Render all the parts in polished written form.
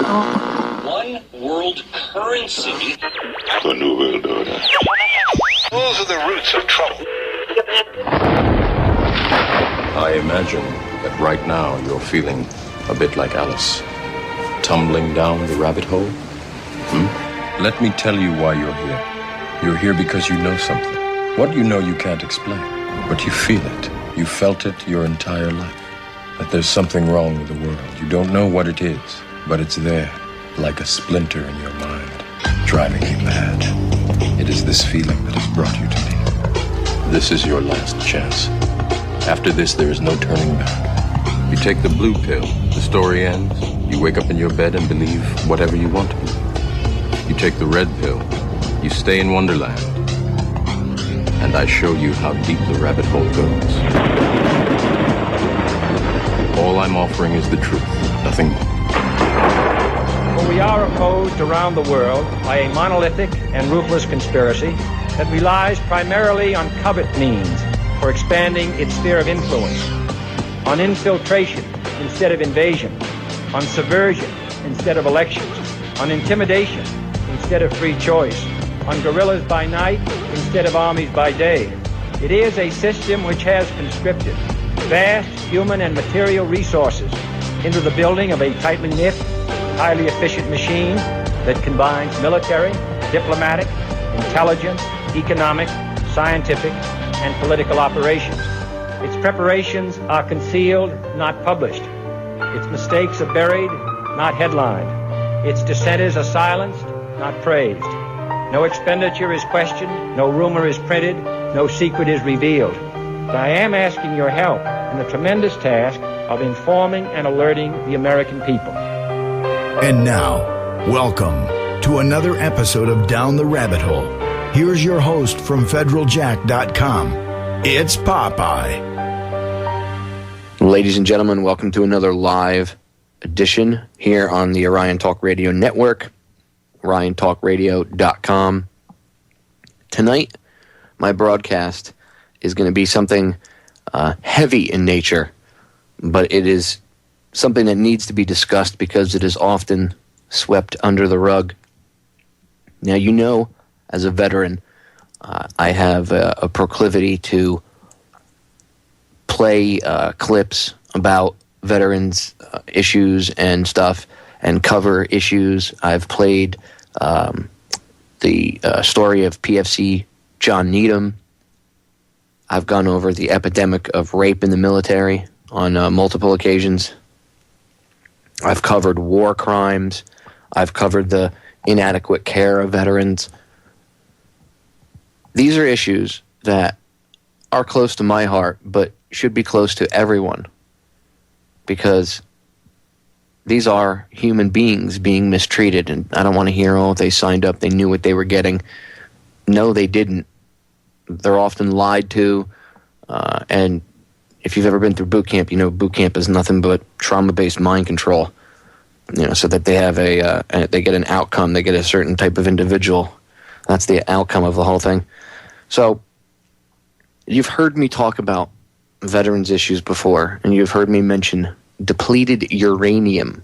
One world currency. The New World Order. Those are the roots of trouble. I imagine that right now you're feeling a bit like Alice, tumbling down the rabbit hole. Let me tell you why you're here. You're here because you know something. What you know you can't explain, but you feel it. You felt it your entire life. That there's something wrong with the world. You don't know what it is, but it's there, like a splinter in your mind, driving you mad. It is this feeling that has brought you to me. This is your last chance. After this, there is no turning back. You take the blue pill, the story ends. You wake up in your bed and believe whatever you want to believe. You take the red pill, you stay in Wonderland, and I show you how deep the rabbit hole goes. All I'm offering is the truth, nothing more. For we are opposed around the world by a monolithic and ruthless conspiracy that relies primarily on covert means for expanding its sphere of influence, on infiltration instead of invasion, on subversion instead of elections, on intimidation instead of free choice, on guerrillas by night instead of armies by day. It is a system which has conscripted vast human and material resources into the building of a tightly knit, highly efficient machine that combines military, diplomatic, intelligence, economic, scientific, and political operations. Its preparations are concealed, not published. Its mistakes are buried, not headlined. Its dissenters are silenced, not praised. No expenditure is questioned, no rumor is printed, no secret is revealed. But I am asking your help in the tremendous task of informing and alerting the American people. And now, welcome to another episode of Down the Rabbit Hole. Here's your host from federaljack.com. It's Popeye. Ladies and gentlemen, welcome to another live edition here on the Orion Talk Radio Network, oriontalkradio.com. Tonight, my broadcast is going to be something heavy in nature, but it is something that needs to be discussed because it is often swept under the rug. Now, you know, as a veteran, I have a proclivity to play clips about veterans' issues and stuff and cover issues. I've played the story of PFC John Needham. I've gone over the epidemic of rape in the military on multiple occasions. I've covered war crimes. I've covered the inadequate care of veterans. These are issues that are close to my heart, but should be close to everyone, because these are human beings being mistreated, and I don't want to hear, oh, they signed up, they knew what they were getting. No, they didn't. They're often lied to, and if you've ever been through boot camp, you know boot camp is nothing but trauma-based mind control. You know, so that they have they get an outcome, they get a certain type of individual. That's the outcome of the whole thing. So, you've heard me talk about veterans issues before, and you've heard me mention depleted uranium.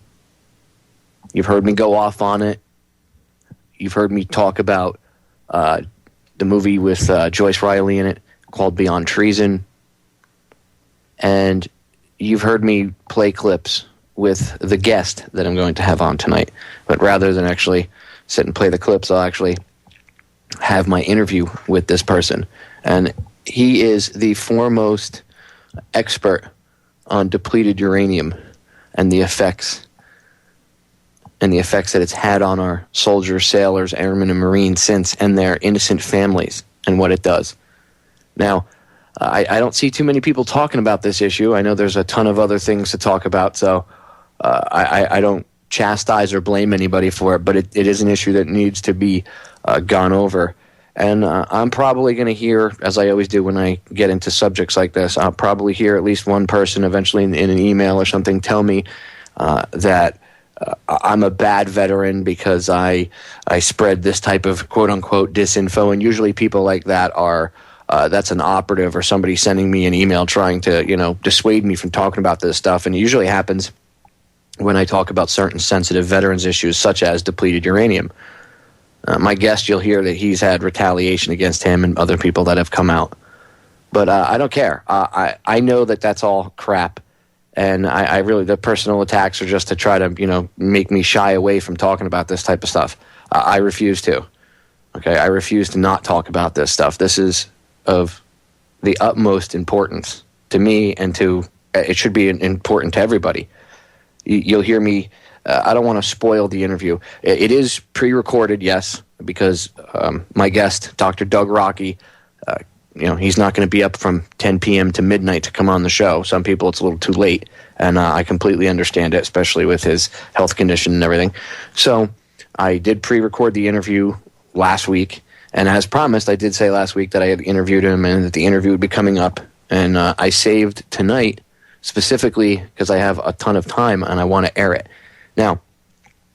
You've heard me go off on it. You've heard me talk about the movie with Joyce Riley in it called Beyond Treason. And you've heard me play clips with the guest that I'm going to have on tonight. But rather than actually sit and play the clips, I'll actually have my interview with this person. And he is the foremost expert on depleted uranium and the effects that it's had on our soldiers, sailors, airmen, and Marines since, and their innocent families, and what it does. Now, I don't see too many people talking about this issue. I know there's a ton of other things to talk about, so I don't chastise or blame anybody for it, but it is an issue that needs to be gone over. And I'm probably going to hear, as I always do when I get into subjects like this, I'll probably hear at least one person eventually in an email or something tell me that I'm a bad veteran because I spread this type of quote-unquote disinfo. And usually people like that are that's an operative or somebody sending me an email trying to, dissuade me from talking about this stuff. And it usually happens when I talk about certain sensitive veterans issues, such as depleted uranium. My guest, you'll hear that he's had retaliation against him and other people that have come out. But I don't care. I know that that's all crap. And I really, the personal attacks are just to try to, make me shy away from talking about this type of stuff. I refuse to. Okay, I refuse to not talk about this stuff. This is of the utmost importance to me, and it should be important to everybody. You'll hear me. I don't want to spoil the interview. It is pre-recorded, yes, because my guest, Dr. Doug Rokke, he's not going to be up from 10 p.m. to midnight to come on the show. Some people, it's a little too late, and I completely understand it, especially with his health condition and everything. So I did pre-record the interview last week, and as promised, I did say last week that I had interviewed him and that the interview would be coming up, and I saved tonight specifically because I have a ton of time and I want to air it. Now,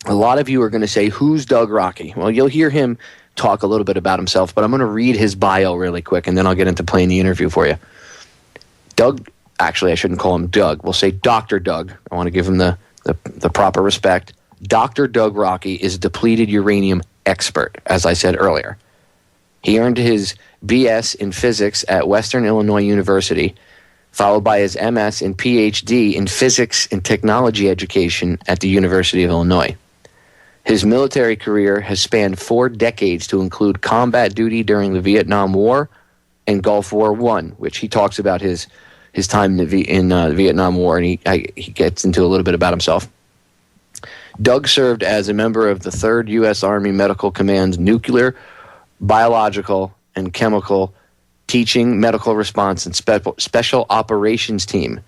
a lot of you are going to say, who's Doug Rokke? Well, you'll hear him talk a little bit about himself, but I'm going to read his bio really quick, and then I'll get into playing the interview for you. Doug, actually, I shouldn't call him Doug. We'll say Dr. Doug. I want to give him the proper respect. Dr. Doug Rokke is a depleted uranium expert, as I said earlier. He earned his BS in physics at Western Illinois University, followed by his MS and PhD in physics and technology education at the University of Illinois. His military career has spanned 4 decades to include combat duty during the Vietnam War and Gulf War I, which he talks about his time in the Vietnam War, and he gets into a little bit about himself. Doug served as a member of the 3rd U.S. Army Medical Command's Nuclear, Biological, and Chemical Teaching, Medical Response, and Special Operations Team,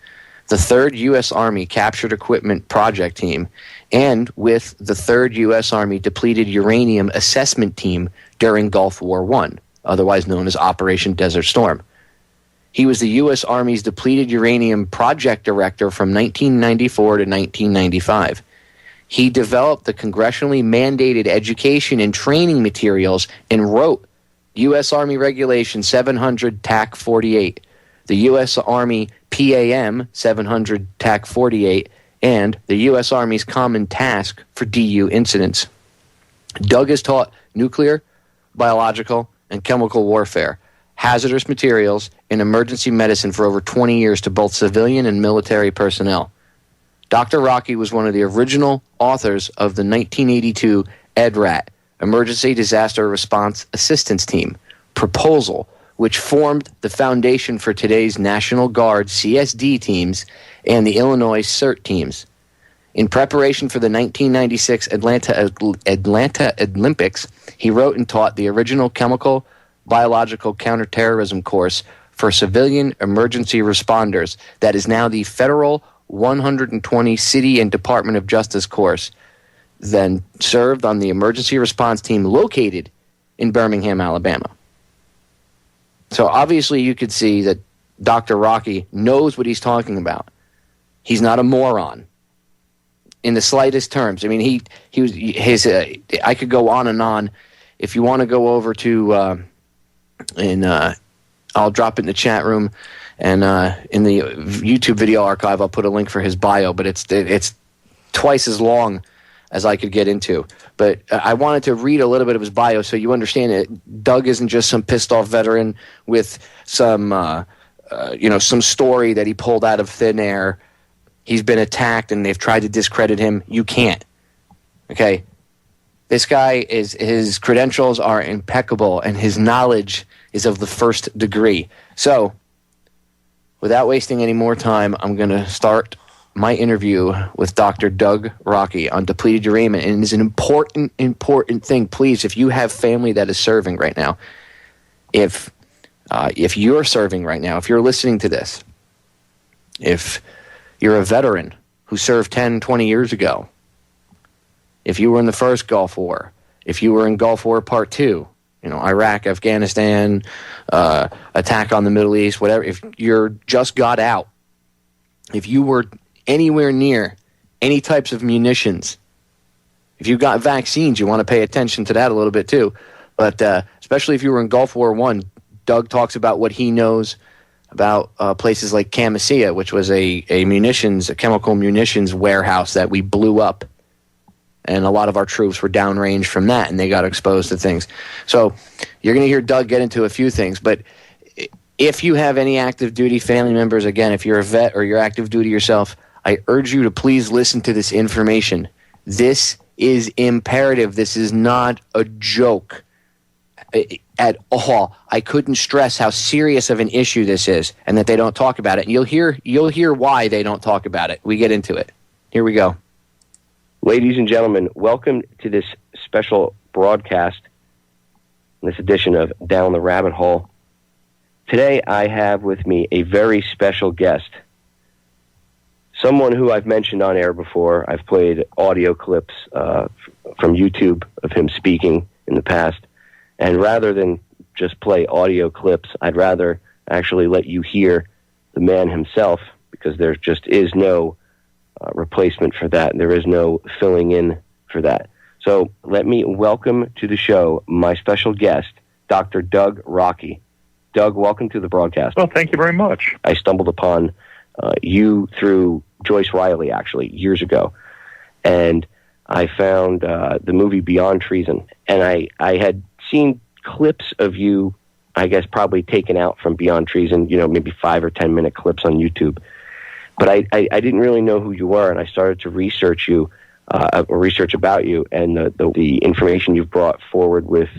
the 3rd U.S. Army Captured Equipment Project Team, and with the 3rd U.S. Army Depleted Uranium Assessment Team during Gulf War I, otherwise known as Operation Desert Storm. He was the U.S. Army's Depleted Uranium Project Director from 1994 to 1995. He developed the congressionally mandated education and training materials and wrote U.S. Army Regulation 700 TAC 48, the U.S. Army PAM 700 TAC 48, and the U.S. Army's Common Task for DU incidents. Doug has taught nuclear, biological, and chemical warfare, hazardous materials, and emergency medicine for over 20 years to both civilian and military personnel. Dr. Rokke was one of the original authors of the 1982 EDRAT, Emergency Disaster Response Assistance Team, proposal, which formed the foundation for today's National Guard CSD teams and the Illinois CERT teams. In preparation for the 1996 Atlanta Olympics, he wrote and taught the original Chemical Biological Counterterrorism course for civilian emergency responders that is now the Federal 120 City and Department of Justice course, then served on the emergency response team located in Birmingham, Alabama. So obviously you could see that Dr. Rokke knows what he's talking about. He's not a moron in the slightest terms. I mean, I could go on and on. If you want to go over to, I'll drop it in the chat room, and in the YouTube video archive, I'll put a link for his bio, but it's twice as long as I could get into. But I wanted to read a little bit of his bio so you understand it. Doug isn't just some pissed off veteran with some story that he pulled out of thin air. He's been attacked and they've tried to discredit him. You can't. Okay? This guy, his credentials are impeccable and his knowledge is of the first degree. So, without wasting any more time, I'm going to start my interview with Dr. Doug Rokke on depleted uranium, and it's an important thing. Please, if you have family that is serving right now, if you're serving right now, if you're listening to this, if you're a veteran who served 10, 20 years ago, if you were in the first Gulf War, if you were in Gulf War Part 2, Iraq, Afghanistan, attack on the Middle East, whatever, if you're just got out, if you were anywhere near any types of munitions, if you got vaccines, you want to pay attention to that a little bit too. But especially if you were in Gulf War I, Doug talks about what he knows. about places like Camisea, which was a chemical munitions warehouse that we blew up. And a lot of our troops were downrange from that, and they got exposed to things. So you're going to hear Doug get into a few things, but if you have any active duty family members, again, if you're a vet or you're active duty yourself, I urge you to please listen to this information. This is imperative. This is not a joke at all. I couldn't stress how serious of an issue this is, and that they don't talk about it. And you'll hear why they don't talk about it. We get into it. Here we go. Ladies and gentlemen, welcome to this special broadcast, this edition of Down the Rabbit Hole. Today I have with me a very special guest, someone who I've mentioned on air before. I've played audio clips from YouTube of him speaking in the past, and rather than just play audio clips, I'd rather actually let you hear the man himself, because there just is no replacement for that. There is no filling in for that. So let me welcome to the show my special guest, Dr. Doug Rokke. Doug, welcome to the broadcast. Well, thank you very much. I stumbled upon you through Joyce Riley, actually, years ago. And I found the movie Beyond Treason. And I had seen clips of you, I guess probably taken out from Beyond Treason, maybe 5 or 10 minute clips on YouTube. But I didn't really know who you were, and I started to research you, or research about you, and the information you've brought forward with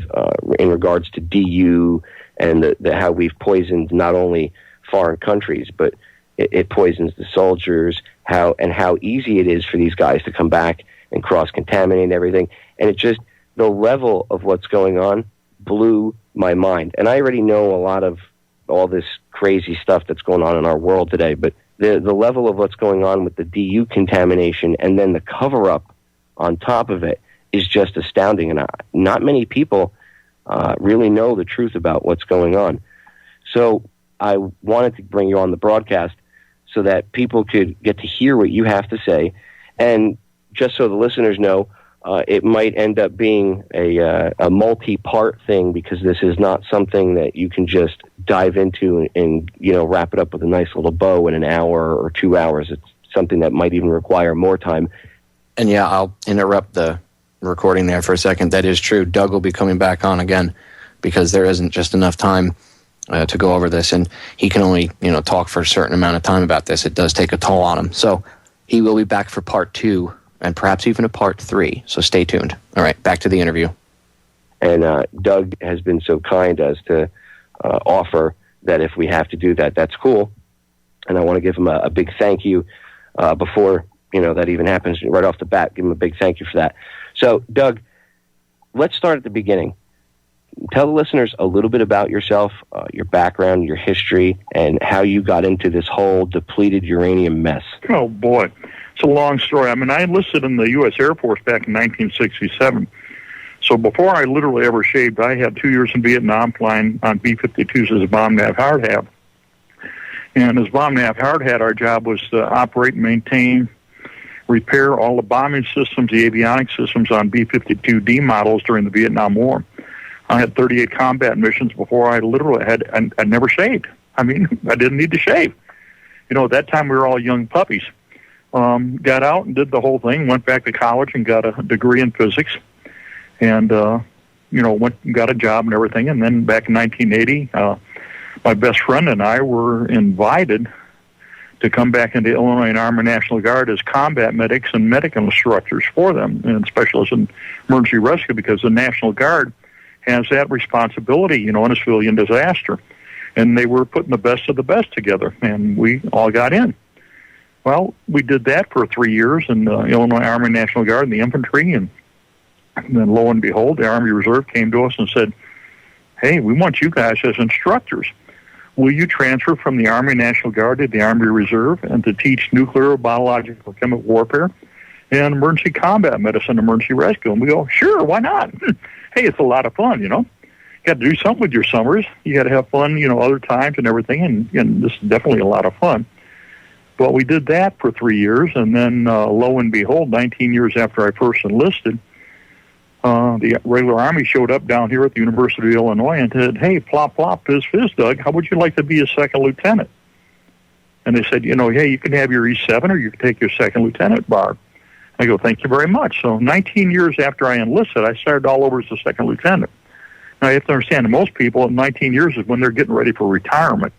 in regards to DU and the how we've poisoned not only foreign countries, but it poisons the soldiers, how easy it is for these guys to come back and cross-contaminate everything. And it just, the level of what's going on blew my mind. And I already know a lot of all this crazy stuff that's going on in our world today, but the level of what's going on with the DU contamination and then the cover-up on top of it is just astounding. And not many people really know the truth about what's going on. So I wanted to bring you on the broadcast so that people could get to hear what you have to say. And just so the listeners know, it might end up being a multi-part thing, because this is not something that you can just dive into and wrap it up with a nice little bow in an hour or 2 hours. It's something that might even require more time. And yeah, I'll interrupt the recording there for a second. That is true. Doug will be coming back on again, because there isn't just enough time to go over this, and he can only talk for a certain amount of time about this. It does take a toll on him. So he will be back for part 2. And perhaps even a part 3, so stay tuned. All right, back to the interview. And Doug has been so kind as to offer that if we have to do that, that's cool. And I want to give him a big thank you before that even happens right off the bat. Give him a big thank you for that. So, Doug, let's start at the beginning. Tell the listeners a little bit about yourself, your background, your history, and how you got into this whole depleted uranium mess. Oh, boy. It's a long story. I mean, I enlisted in the U.S. Air Force back in 1967. So before I literally ever shaved, I had 2 years in Vietnam flying on B-52s as a bomb nav hard hat. And as bomb nav hard hat, our job was to operate and maintain, repair all the bombing systems, the avionics systems on B-52D models during the Vietnam War. I had 38 combat missions before I literally I never shaved. I mean, I didn't need to shave. At that time we were all young puppies. Got out and did the whole thing, went back to college and got a degree in physics, and, went and got a job and everything. And then back in 1980, my best friend and I were invited to come back into Illinois Army National Guard as combat medics and medical instructors for them, and specialists in emergency rescue, because the National Guard has that responsibility, in a civilian disaster. And they were putting the best of the best together, and we all got in. Well, we did that for 3 years in the Illinois Army National Guard and the infantry, and then lo and behold, the Army Reserve came to us and said, hey, we want you guys as instructors. Will you transfer from the Army National Guard to the Army Reserve and to teach nuclear, biological, chemical warfare and emergency combat medicine, emergency rescue? And we go, sure, why not? Hey, it's a lot of fun, You got to do something with your summers. You got to have fun, other times and everything, and this is definitely a lot of fun. Well, we did that for 3 years, and then lo and behold, 19 years after I first enlisted, the regular Army showed up down here at the University of Illinois and said, "Hey, plop, plop, fizz, fizz, Doug, how would you like to be a second lieutenant?" And they said, hey, you can have your E7 or you can take your second lieutenant bar. I go, "Thank you very much." So 19 years after I enlisted, I started all over as a second lieutenant. Now, you have to understand, most people, 19 years is when they're getting ready for retirement.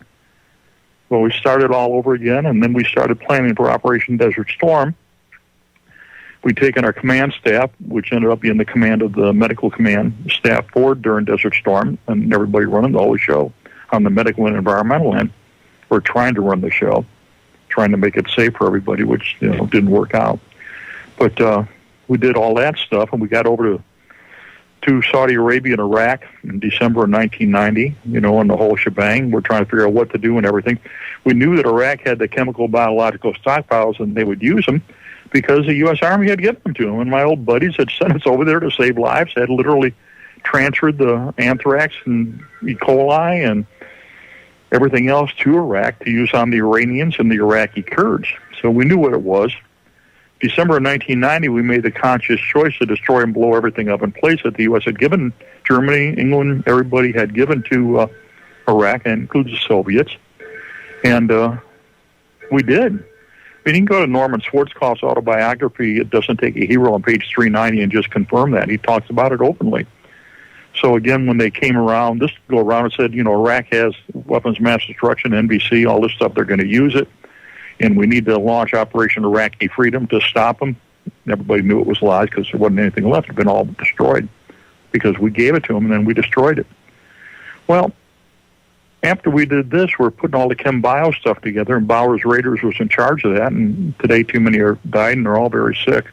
Well, we started all over again, and then we started planning for Operation Desert Storm. We'd taken our command staff, which ended up being the command of the medical command staff forward during Desert Storm, and everybody running the whole show on the medical and environmental end. We're trying to run the show, trying to make it safe for everybody, which didn't work out. But we did all that stuff, and we got over to Saudi Arabia and Iraq in December of 1990, and the whole shebang. We're trying to figure out what to do and everything. We knew that Iraq had the chemical biological stockpiles, and they would use them because the U.S. Army had given them to them. And my old buddies had sent us over there to save lives, had literally transferred the anthrax and E. coli and everything else to Iraq to use on the Iranians and the Iraqi Kurds. So we knew what it was. December of 1990, we made the conscious choice to destroy and blow everything up in place that the U.S. had given Germany, England, everybody had given to Iraq, and includes the Soviets. And we did. You can go to Norman Schwarzkopf's autobiography, It Doesn't Take a Hero, on page 390, and just confirm that. He talks about it openly. So again, when they came around, this go around and said, Iraq has weapons of mass destruction, NBC, all this stuff, they're going to use it. And we need to launch Operation Iraqi Freedom to stop them. Everybody knew it was lies because there wasn't anything left. It had been all destroyed because we gave it to them and then we destroyed it. Well, after we did this, we're putting all the chem bio stuff together, and Bowers Raiders was in charge of that. And today, too many are died, and they're all very sick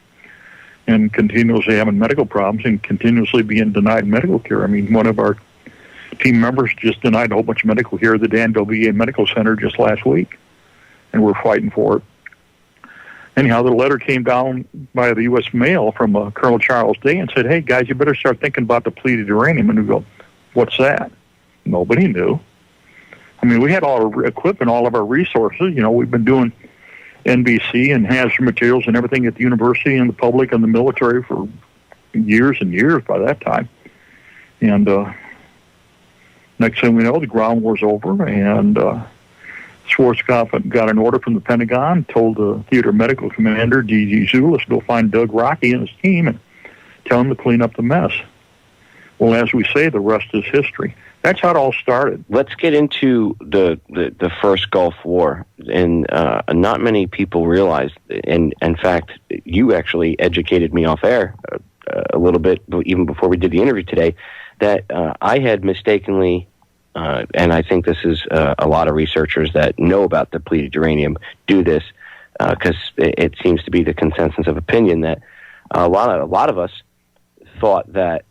and continuously having medical problems and continuously being denied medical care. I mean, one of our team members just denied a whole bunch of medical care at the Danville VA Medical Center just last week. And we're fighting for it. Anyhow, the letter came down by the U.S. mail from Colonel Charles Day and said, "Hey, guys, you better start thinking about depleted uranium." And we go, "What's that?" Nobody knew. I mean, we had all our equipment, all of our resources. We've been doing NBC and hazard materials and everything at the university and the public and the military for years and years by that time. And next thing we know, the ground war's over, and Schwarzkopf got an order from the Pentagon, told the theater medical commander, D.G. Zulis, to go find Doug Rokke and his team and tell him to clean up the mess. Well, as we say, the rest is history. That's how it all started. Let's get into the first Gulf War. And not many people realize, and in fact, you actually educated me off air a little bit, even before we did the interview today, that I had mistakenly, and I think this is a lot of researchers that know about depleted uranium do this, because it seems to be the consensus of opinion that a lot of us thought that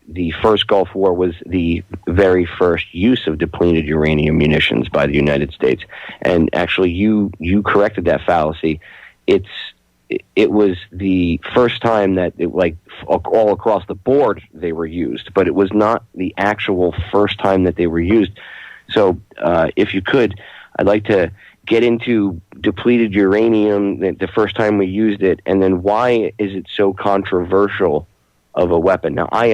the first Gulf War was the very first use of depleted uranium munitions by the United States. And actually, you corrected that fallacy. It was the first time that, all across the board, they were used, but it was not the actual first time that they were used. So if you could, I'd like to get into depleted uranium, the first time we used it, and then why is it so controversial of a weapon? Now, I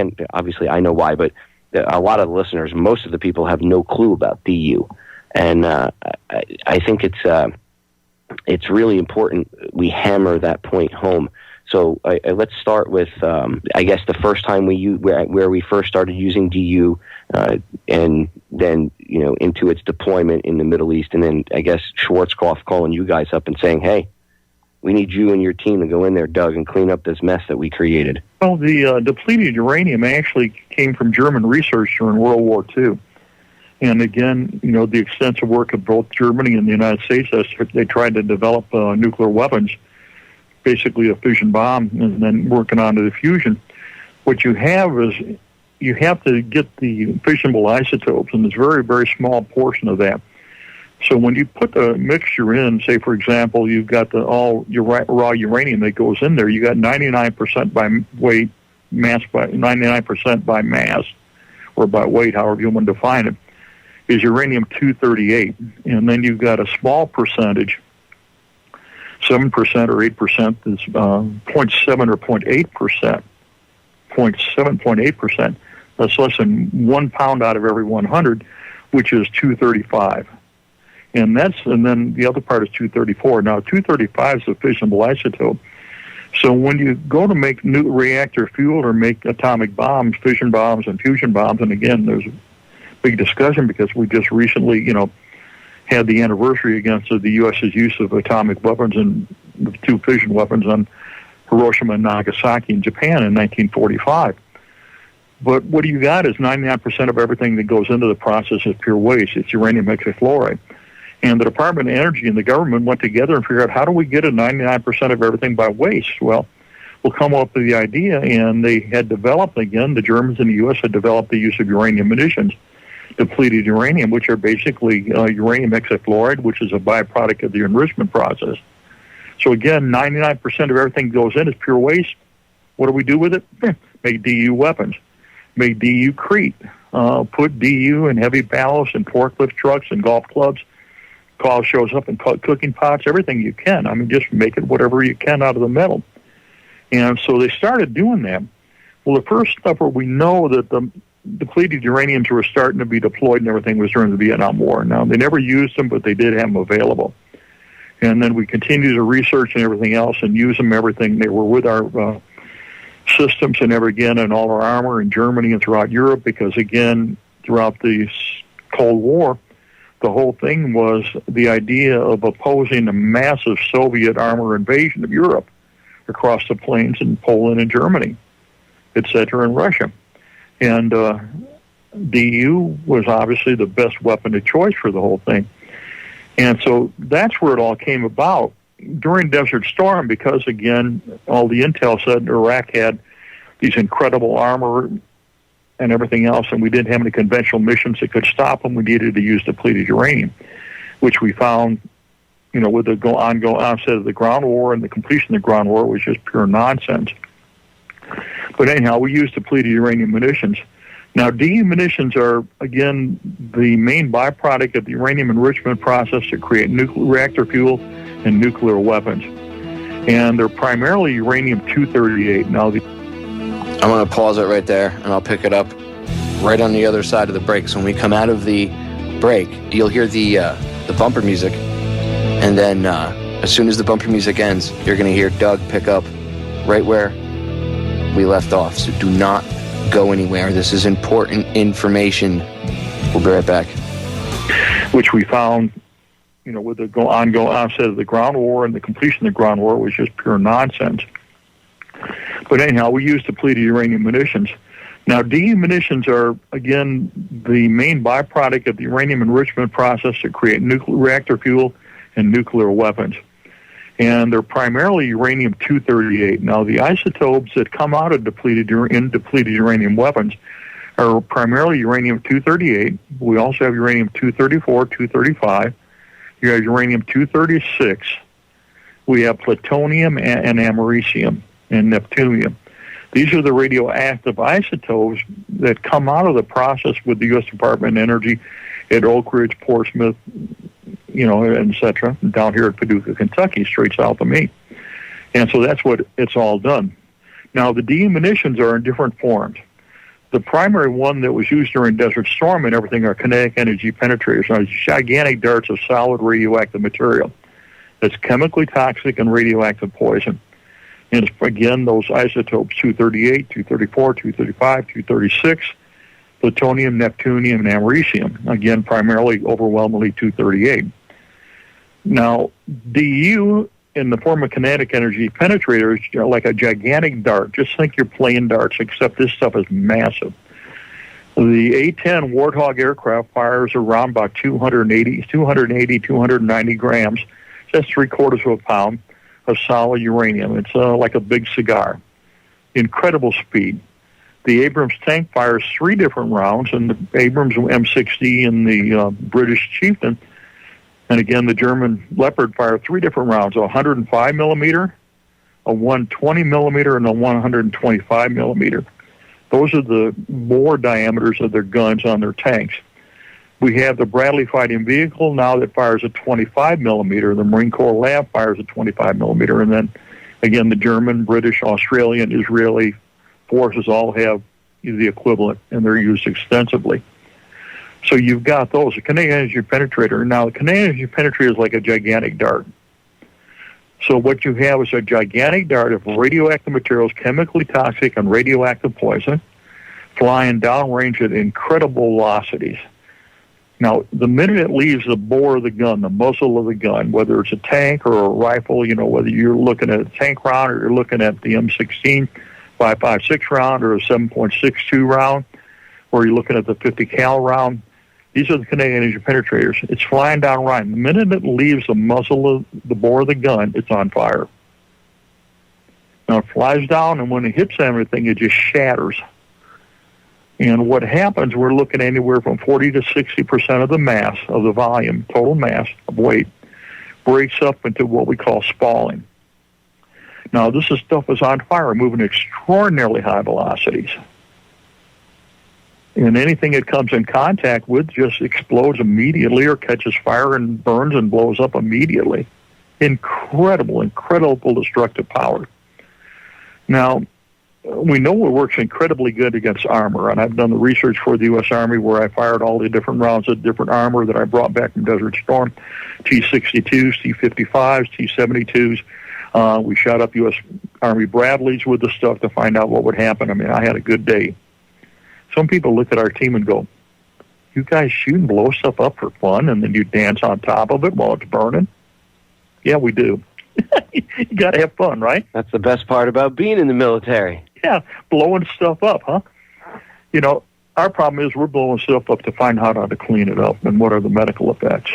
know why, but a lot of the listeners, most of the people have no clue about DU. And I think it's really important we hammer that point home. So let's start with, I guess, the first time where we first started using DU, and then into its deployment in the Middle East, and then I guess Schwarzkopf calling you guys up and saying, "Hey, we need you and your team to go in there, Doug, and clean up this mess that we created." Well, the depleted uranium actually came from German research during World War II. And again, the extensive work of both Germany and the United States, as they tried to develop nuclear weapons, basically a fission bomb, and then working on to the fusion. What you have is you have to get the fissionable isotopes, and there's a very, very small portion of that. So when you put the mixture in, say, for example, you've got all your raw uranium that goes in there, you got 99% by weight, 99% by mass, or by weight, however you want to define it, is uranium-238. And then you've got a small percentage, 7% or 8%, is 0.7 or 0.8%. 0.8%. That's less than 1 pound out of every 100, which is 235. And then the other part is 234. Now, 235 is a fissionable isotope. So when you go to make new reactor fuel or make atomic bombs, fission bombs and fusion bombs, and again, there's a big discussion because we just recently, had the anniversary against the U.S.'s use of atomic weapons and the 2 fission weapons on Hiroshima and Nagasaki in Japan in 1945. But what you got is 99% of everything that goes into the process is pure waste. It's uranium hexafluoride. And the Department of Energy and the government went together and figured out, how do we get a 99% of everything by waste? Well, we'll come up with the idea, and they had developed, again, the Germans and the U.S. had developed the use of uranium munitions, depleted uranium, which are basically uranium hexafluoride, which is a byproduct of the enrichment process. So again, 99% of everything goes in is pure waste. What do we do with it? Make DU weapons. Make DU crete. Put DU in heavy ballasts and forklift trucks and golf clubs. Call shows up in cooking pots, everything you can. I mean, just make it whatever you can out of the metal. And so they started doing that. Well, the first stuff where we know that the depleted uraniums were starting to be deployed and everything was during the Vietnam War. Now, they never used them, but they did have them available. And then we continued to research and everything else and use them, everything. They were with our systems and again in all our armor in Germany and throughout Europe because, again, throughout the Cold War, the whole thing was the idea of opposing a massive Soviet armor invasion of Europe across the plains in Poland and Germany, etc., and Russia. And DU was obviously the best weapon of choice for the whole thing. And so that's where it all came about. During Desert Storm, because, again, all the intel said Iraq had these incredible armor and everything else, and we didn't have any conventional missions that could stop them. We needed to use depleted uranium, which we found, with the onset of the ground war and the completion of the ground war was just pure nonsense. But anyhow, we used depleted uranium munitions. Now, DU munitions are, again, the main byproduct of the uranium enrichment process to create nuclear reactor fuel and nuclear weapons. And they're primarily uranium-238. Now, I'm going to pause it right there, and I'll pick it up right on the other side of the break. So when we come out of the break, you'll hear the bumper music, and then as soon as the bumper music ends, you're going to hear Doug pick up right where we left off. So do not go anywhere. This is important information. We'll be right back. Which we found, with the onset of the ground war and the completion of the ground war was just pure nonsense. But anyhow, we used depleted uranium munitions. Now, DU munitions are, again, the main byproduct of the uranium enrichment process to create nuclear reactor fuel and nuclear weapons. And they're primarily uranium-238. Now, the isotopes that come out of depleted uranium weapons are primarily uranium-238. We also have uranium-234, 235. You have uranium-236. We have plutonium and americium and neptunium. These are the radioactive isotopes that come out of the process with the U.S. Department of Energy at Oak Ridge, Portsmouth, et cetera, down here at Paducah, Kentucky, straight south of me. And so that's what it's all done. Now, the DU munitions are in different forms. The primary one that was used during Desert Storm and everything are kinetic energy penetrators. Now, gigantic darts of solid radioactive material that's chemically toxic and radioactive poison. And it's, again, those isotopes, 238, 234, 235, 236, plutonium, neptunium, and americium. Again, primarily, overwhelmingly 238. Now, DU, in the form of kinetic energy penetrators, are like a gigantic dart. Just think you're playing darts, except this stuff is massive. The A-10 Warthog aircraft fires around about 290 grams. That's 3/4 of a pound of solid uranium. It's like a big cigar. Incredible speed. The Abrams tank fires 3 different rounds, and the Abrams M60 and the British Chieftain, and again the German Leopard fire 3 different rounds, a 105 millimeter, a 120 millimeter, and a 125 millimeter. Those are the bore diameters of their guns on their tanks. We have the Bradley fighting vehicle now that fires a 25 millimeter. The Marine Corps Lab fires a 25 millimeter. And then, again, the German, British, Australian, Israeli forces all have the equivalent, and they're used extensively. So you've got those. The kinetic energy penetrator. Now, the kinetic energy penetrator is like a gigantic dart. So what you have is a gigantic dart of radioactive materials, chemically toxic and radioactive poison, flying downrange at incredible velocities. Now, the minute it leaves the bore of the gun, the muzzle of the gun, whether it's a tank or a rifle, whether you're looking at a tank round or you're looking at the M16 5.56 round or a 7.62 round, or you're looking at the 50 cal round, these are the kinetic energy penetrators. It's flying down right. The minute it leaves the muzzle of the bore of the gun, it's on fire. Now, it flies down, and when it hits everything, it just shatters. And what happens, we're looking anywhere from 40 to 60% of the mass, of the volume, total mass of weight, breaks up into what we call spalling. Now, this stuff is on fire, moving at extraordinarily high velocities. And anything it comes in contact with just explodes immediately or catches fire and burns and blows up immediately. Incredible destructive power. Now, we know it works incredibly good against armor, and I've done the research for the U.S. Army where I fired all the different rounds of different armor that I brought back from Desert Storm, T-62s, T-55s, T-72s. We shot up U.S. Army Bradleys with the stuff to find out what would happen. I mean, I had a good day. Some people look at our team and go, you guys shoot and blow stuff up for fun, and then you dance on top of it while it's burning? Yeah, we do. You got to have fun, right? That's the best part about being in the military. Yeah, blowing stuff up, huh? Our problem is we're blowing stuff up to find out how to clean it up and what are the medical effects.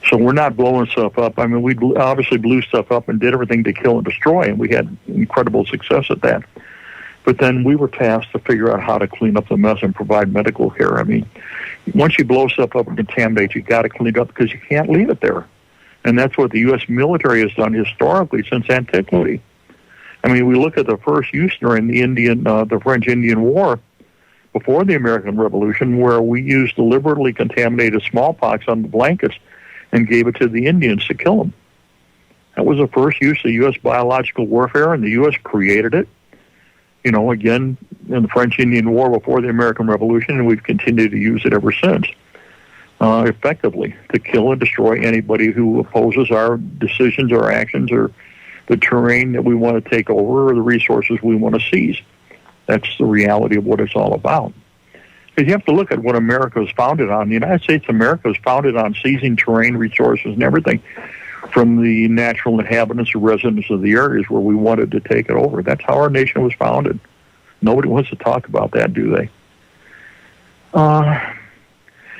So we're not blowing stuff up. I mean, we obviously blew stuff up and did everything to kill and destroy, and we had incredible success at that. But then we were tasked to figure out how to clean up the mess and provide medical care. I mean, once you blow stuff up and contaminate, you got to clean it up because you can't leave it there. And that's what the U.S. military has done historically since antiquity. I mean, we look at the first use during the French-Indian War before the American Revolution, where we used deliberately contaminated smallpox on the blankets and gave it to the Indians to kill them. That was the first use of U.S. biological warfare, and the U.S. created it. Again, in the French-Indian War before the American Revolution, and we've continued to use it ever since, effectively, to kill and destroy anybody who opposes our decisions or actions or the terrain that we want to take over or the resources we want to seize. That's the reality of what it's all about. Because you have to look at what America was founded on. The United States of America was founded on seizing terrain, resources, and everything from the natural inhabitants or residents of the areas where we wanted to take it over. That's how our nation was founded. Nobody wants to talk about that, do they?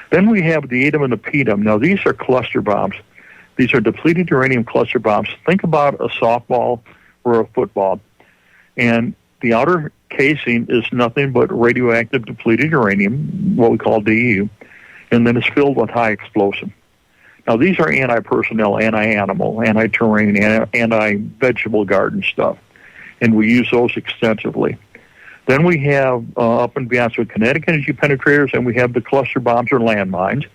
Then we have the ATOM and the PTOM. Now, these are cluster bombs. These are depleted uranium cluster bombs. Think about a softball or a football. And the outer casing is nothing but radioactive depleted uranium, what we call DU, and then it's filled with high explosive. Now, these are anti-personnel, anti-animal, anti-terrain, anti-vegetable garden stuff, and we use those extensively. Then we have, up and beyond, so kinetic energy penetrators, and we have the cluster bombs or landmines.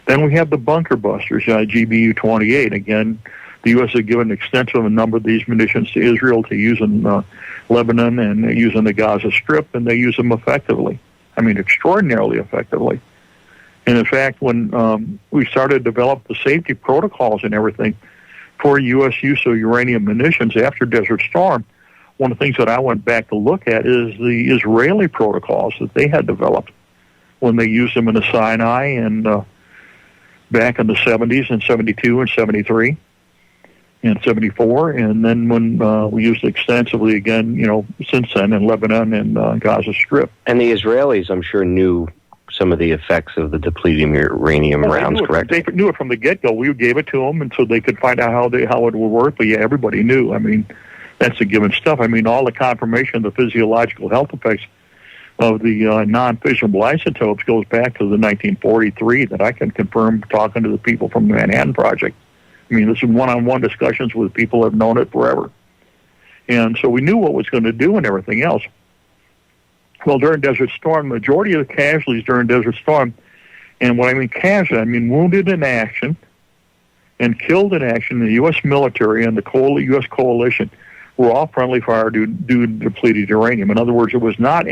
Then we have the bunker busters, GBU-28. Again, the U.S. has given an extensive number of these munitions to Israel to use in Lebanon and use in the Gaza Strip, and they use them effectively. I mean, extraordinarily effectively. And in fact, when we started to develop the safety protocols and everything for U.S. use of uranium munitions after Desert Storm, one of the things that I went back to look at is the Israeli protocols that they had developed when they used them in the Sinai and back in the 70s and 72 and 73 and 74. And then when we used it extensively again, since then in Lebanon and Gaza Strip. And the Israelis, I'm sure, knew some of the effects of the depleted uranium rounds, correct? They knew it from the get-go. We gave it to them, and so they could find out how it would work. But yeah, everybody knew. I mean, that's a given stuff. I mean, all the confirmation of the physiological health effects of the non-fissionable isotopes goes back to the 1943 that I can confirm talking to the people from the Manhattan Project. I mean, this is one-on-one discussions with people who have known it forever. And so we knew what it was going to do and everything else. Well, during Desert Storm, the majority of the casualties during Desert Storm, and when I mean casualty, I mean wounded in action and killed in action in the U.S. military and the U.S. coalition were all friendly fire due to depleted uranium. In other words, it was not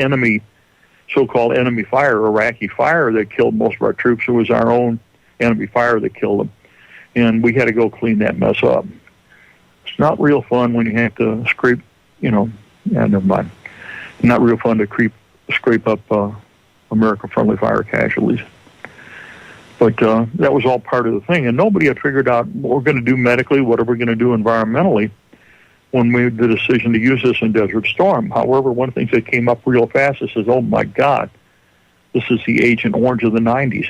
so-called enemy fire, Iraqi fire, that killed most of our troops. It was our own enemy fire that killed them. And we had to go clean that mess up. It's not real fun when you have to scrape, never mind. Not real fun to scrape up American friendly fire casualties. But that was all part of the thing. And nobody had figured out what we're going to do medically, what are we going to do environmentally when we made the decision to use this in Desert Storm. However, one of the things that came up real fast is, oh, my God, this is the Agent Orange of the 90s.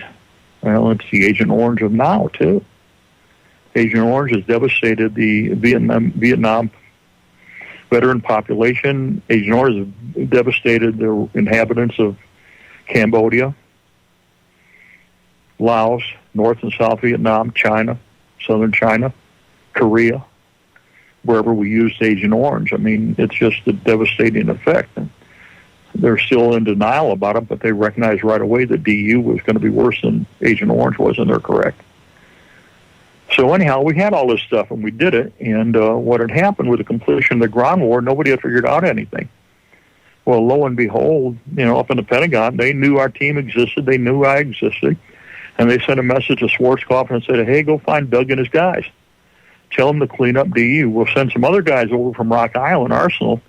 Well, it's the Agent Orange of now, too. Agent Orange has devastated the Vietnam veteran population. Agent Orange has devastated the inhabitants of Cambodia, Laos, North and South Vietnam, China, Southern China, Korea, wherever we used Agent Orange. I mean, it's just a devastating effect. And they're still in denial about it, but they recognized right away that DU was going to be worse than Agent Orange was, and they're correct. So anyhow, we had all this stuff, and we did it, and what had happened with the completion of the ground war, nobody had figured out anything. Well, lo and behold, up in the Pentagon, they knew our team existed, they knew I existed, and they sent a message to Schwarzkopf and said, hey, go find Doug and his guys. Tell them to clean up DU. We'll send some other guys over from Rock Island Arsenal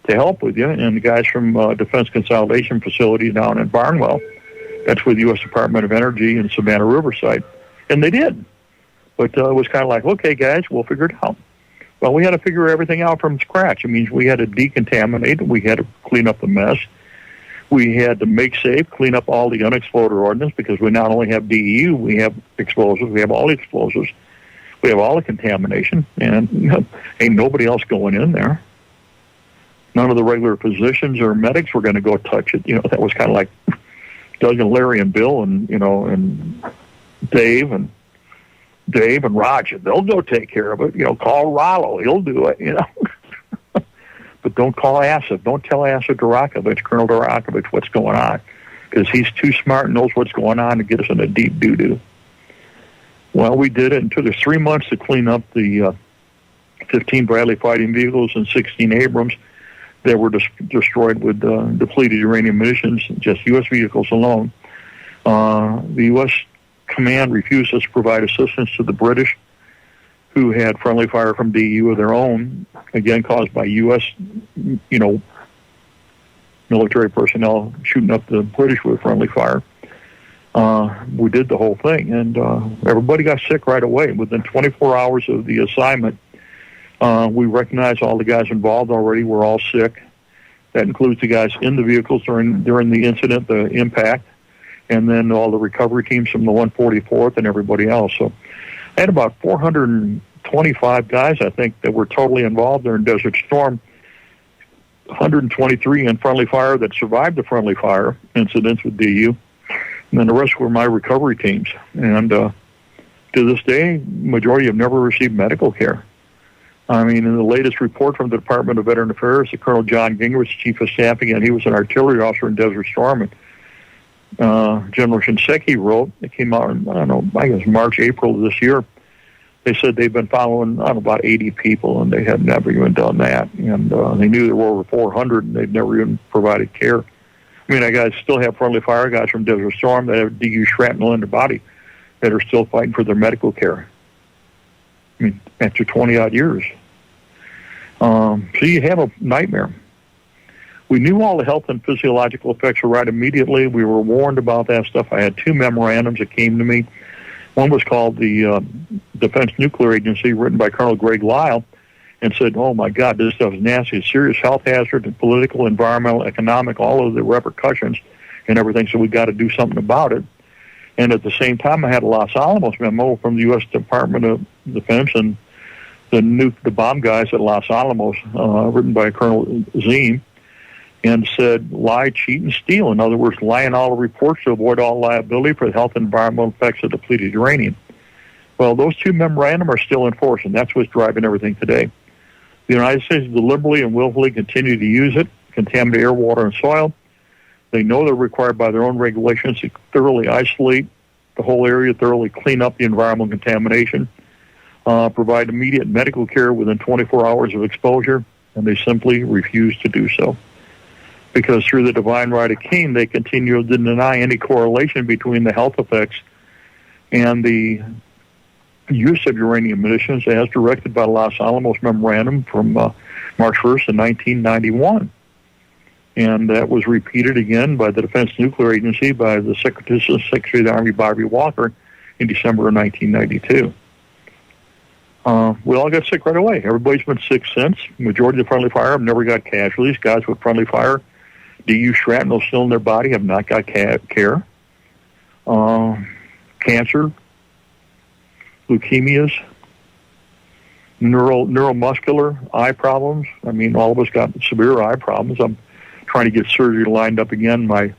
to help with you, and the guys from Defense Consolidation Facility down in Barnwell. That's with the U.S. Department of Energy in Savannah Riverside. And they did. But it was kind of like, okay, guys, we'll figure it out. Well, we had to figure everything out from scratch. It means we had to decontaminate. We had to clean up the mess. We had to make safe, clean up all the unexploded ordnance, because we not only have DEU, we have explosives, we have all the explosives, we have all the contamination, and ain't nobody else going in there. None of the regular physicians or medics were going to go touch it. That was kind of like Doug and Larry and Bill and, and Dave and Roger. They'll go take care of it. Call Rollo. He'll do it, But don't call Asif. Don't tell Asif Durakovich, Colonel Durakovich, what's going on, because he's too smart and knows what's going on to get us in a deep doo-doo. Well, we did it. It took us 3 months to clean up the 15 Bradley fighting vehicles and 16 Abrams that were destroyed with depleted uranium munitions, just U.S. vehicles alone. The U.S. command refused us to provide assistance to the British, who had friendly fire from DU of their own, again caused by U.S., military personnel shooting up the British with friendly fire. We did the whole thing, and everybody got sick right away. Within 24 hours of the assignment, we recognized all the guys involved already were all sick. That includes the guys in the vehicles during the incident, the impact, and then all the recovery teams from the 144th and everybody else. So I had about 425 guys, I think, that were totally involved during Desert Storm. 123 in friendly fire that survived the friendly fire incidents with DU. And then the rest were my recovery teams. And to this day, majority have never received medical care. I mean, in the latest report from the Department of Veteran Affairs, the Colonel John Gingrich, Chief of Staff, again, he was an artillery officer in Desert Storm, and General Shinseki wrote, it came out in, I guess March, April of this year. They said they've been following about 80 people, and they had never even done that. And they knew there were over 400, and they'd never even provided care. I mean, I guys still have friendly fire guys from Desert Storm that have DU shrapnel in their body that are still fighting for their medical care. I mean, after 20-odd years. So you have a nightmare. We knew all the health and physiological effects were right immediately. We were warned about that stuff. I had 2 memorandums that came to me. One was called the Defense Nuclear Agency, written by Colonel Greg Lyle, and said, oh, my God, this stuff is nasty. It's serious health hazard and political, environmental, economic, all of the repercussions and everything, so we got to do something about it. And at the same time, I had a Los Alamos memo from the U.S. Department of Defense and the bomb guys at Los Alamos, written by Colonel Ziem, and said, lie, cheat, and steal. In other words, lie in all the reports to avoid all liability for the health and environmental effects of depleted uranium. Well, those 2 memorandum are still in force, and that's what's driving everything today. The United States deliberately and willfully continue to use it, contaminate air, water, and soil. They know they're required by their own regulations to thoroughly isolate the whole area, thoroughly clean up the environmental contamination, provide immediate medical care within 24 hours of exposure, and they simply refuse to do so. Because through the divine right of Cain, they continue to deny any correlation between the health effects and the use of uranium munitions as directed by the Los Alamos Memorandum from March 1st of 1991. And that was repeated again by the Defense Nuclear Agency by the Secretary of the Army, Bobby Walker, in December of 1992. We all got sick right away. Everybody's been sick since. Majority of the friendly fire have never got casualties. Guys with friendly fire, DU shrapnel still in their body, have not got care. Cancer, leukemias, neuromuscular eye problems. I mean, all of us got severe eye problems. I'm trying to get surgery lined up again. My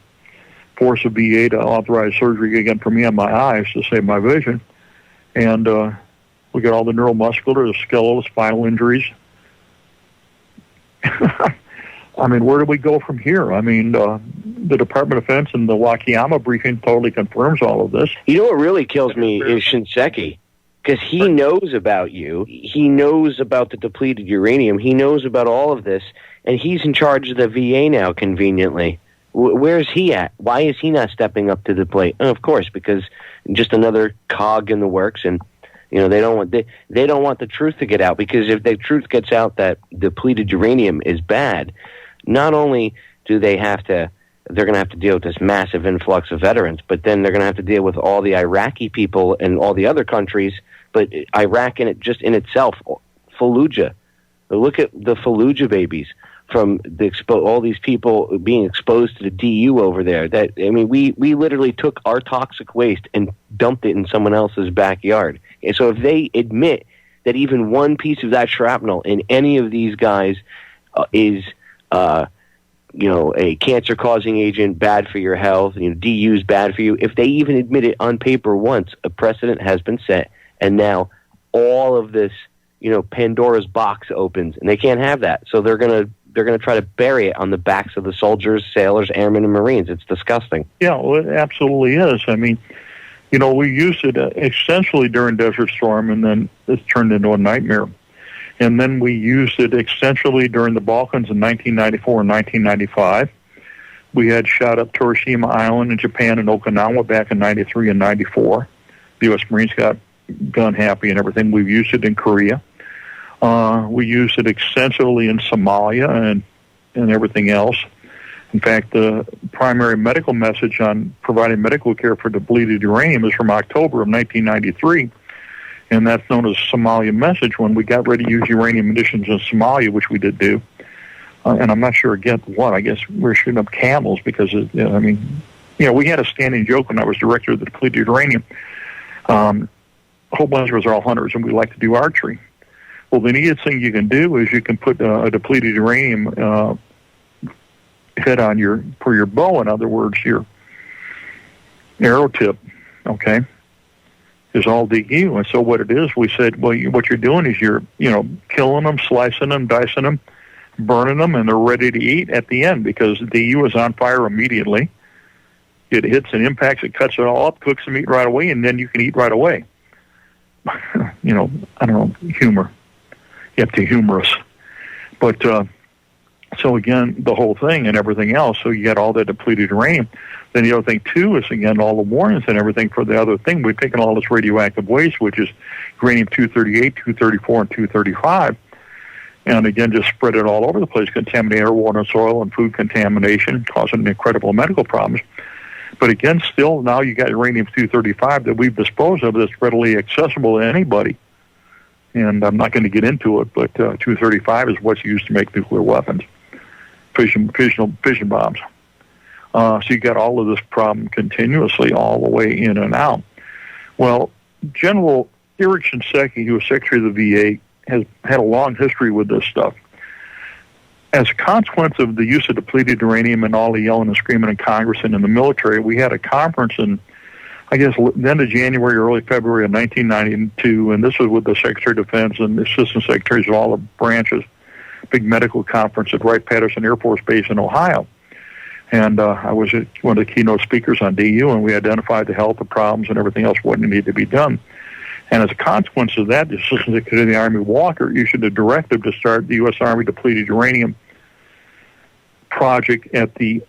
force of VA to authorize surgery again for me on my eyes to save my vision. And we got all the neuromuscular, the skeletal, spinal injuries. I mean, where do we go from here? I mean, the Department of Defense and the Wakayama briefing totally confirms all of this. You know what really kills me is Shinseki, because he knows about you. He knows about the depleted uranium. He knows about all of this, and he's in charge of the VA now, conveniently. Where's he at? Why is he not stepping up to the plate? And of course, because just another cog in the works, and you know they don't want the truth to get out, because if the truth gets out that depleted uranium is bad, not only do they're going to have to deal with this massive influx of veterans, but then they're going to have to deal with all the Iraqi people and all the other countries. But Iraq in itself, Fallujah. Look at the Fallujah babies from all these people being exposed to the DU over there. We literally took our toxic waste and dumped it in someone else's backyard. And so if they admit that even one piece of that shrapnel in any of these guys is a cancer-causing agent, bad for your health, DU is bad for you, if they even admit it on paper once, a precedent has been set, and now all of this, Pandora's box opens, and they can't have that. So they're gonna try to bury it on the backs of the soldiers, sailors, airmen, and Marines. It's disgusting. Yeah, well, it absolutely is. I mean, we used it extensively during Desert Storm, and then it's turned into a nightmare. And then we used it extensively during the Balkans in 1994 and 1995. We had shot up Hiroshima Island in Japan and Okinawa back in 93 and 94. The U.S. Marines got gun happy and everything. We've used it in Korea. We used it extensively in Somalia and everything else. In fact, the primary medical message on providing medical care for depleted uranium is from October of 1993. And that's known as Somalia message, when we got ready to use uranium munitions in Somalia, which we did do. And I'm not sure against what. I guess we're shooting up camels because, we had a standing joke when I was director of the depleted uranium. A whole bunch of us are all hunters, and we like to do archery. Well, the neatest thing you can do is you can put a depleted uranium head on for your bow. In other words, your arrow tip, okay, is all DU. And so what it is, we said, well, what you're doing is you're, killing them, slicing them, dicing them, burning them, and they're ready to eat at the end, because DU is on fire immediately. It hits and impacts, it cuts it all up, cooks the meat right away, and then you can eat right away. I don't know, humor. You have to humor us. But, so again, the whole thing and everything else, so you get all that depleted uranium. Then the other thing, too, is, again, all the warnings and everything for the other thing. We've taken all this radioactive waste, which is uranium-238, 234, and 235, and, again, just spread it all over the place, contaminate air, water, and soil, and food contamination, causing incredible medical problems. But, again, still, now you got uranium-235 that we've disposed of that's readily accessible to anybody. And I'm not going to get into it, but 235 is what's used to make nuclear weapons, fission bombs. So you got all of this problem continuously all the way in and out. Well, General Eric Shinseki, who was Secretary of the VA, has had a long history with this stuff. As a consequence of the use of depleted uranium and all the yelling and screaming in Congress and in the military, we had a conference in, I guess, the end of January, early February of 1992, and this was with the Secretary of Defense and the Assistant Secretaries of all the branches, big medical conference at Wright-Patterson Air Force Base in Ohio. And I was one of the keynote speakers on DU, and we identified the health, the problems, and everything else, what needed to be done. And as a consequence of that, the Assistant Secretary of the Army, Walker, issued a directive to start the U.S. Army Depleted Uranium project at the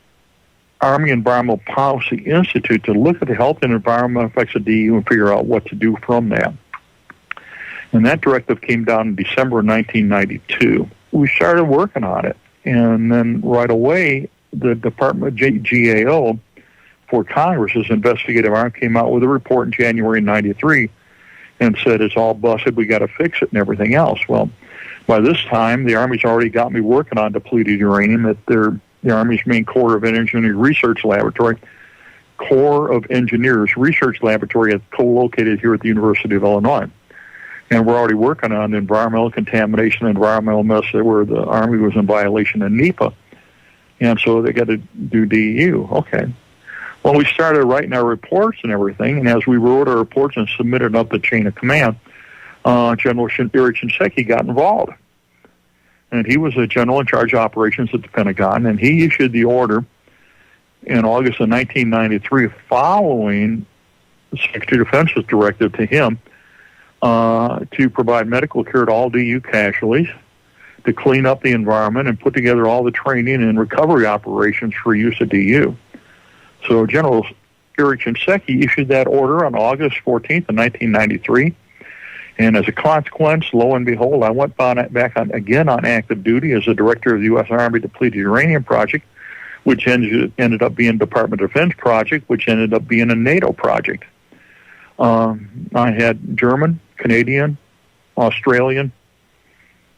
Army Environmental Policy Institute to look at the health and environmental effects of DU and figure out what to do from that. And that directive came down in December of 1992. We started working on it. And then right away, the Department of GAO for Congress's investigative arm came out with a report in January 93 and said, it's all busted, we got to fix it and everything else. Well, by this time, the Army's already got me working on depleted uranium at the Army's main Corps of Engineers Research Laboratory. Corps of Engineers Research Laboratory is co-located here at the University of Illinois. And we're already working on environmental contamination, environmental mess where the Army was in violation of NEPA. And so they got to do DEU. Okay. Well, we started writing our reports and everything, and as we wrote our reports and submitted up the chain of command, General Eric Shinseki got involved. And he was the general in charge of operations at the Pentagon, and he issued the order in August of 1993 following the Secretary of Defense's directive to him to provide medical care to all DU casualties, to clean up the environment, and put together all the training and recovery operations for use of DU. So General Eric Shinseki issued that order on August 14th of 1993. And as a consequence, lo and behold, I went back on active duty as the director of the U.S. Army Depleted Uranium Project, which ended up being Department of Defense project, which ended up being a NATO project. I had German, Canadian, Australian,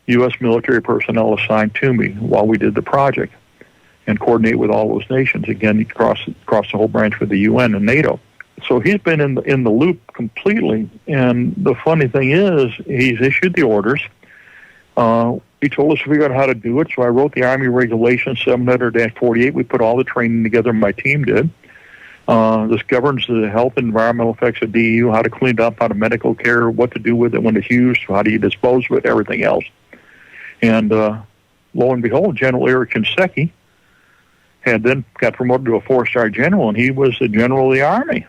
U.S. military personnel assigned to me while we did the project and coordinate with all those nations, again, across the whole branch with the UN and NATO. So he's been in the loop completely, and the funny thing is he's issued the orders. He told us to figure out how to do it, so I wrote the Army Regulations 700-48. We put all the training together, my team did. This governs the health and environmental effects of DEU, how to clean it up, how to medical care, what to do with it when it's used, how do you dispose of it, everything else. And lo and behold, General Eric Shinseki had then got promoted to a 4-star general, and he was the general of the Army.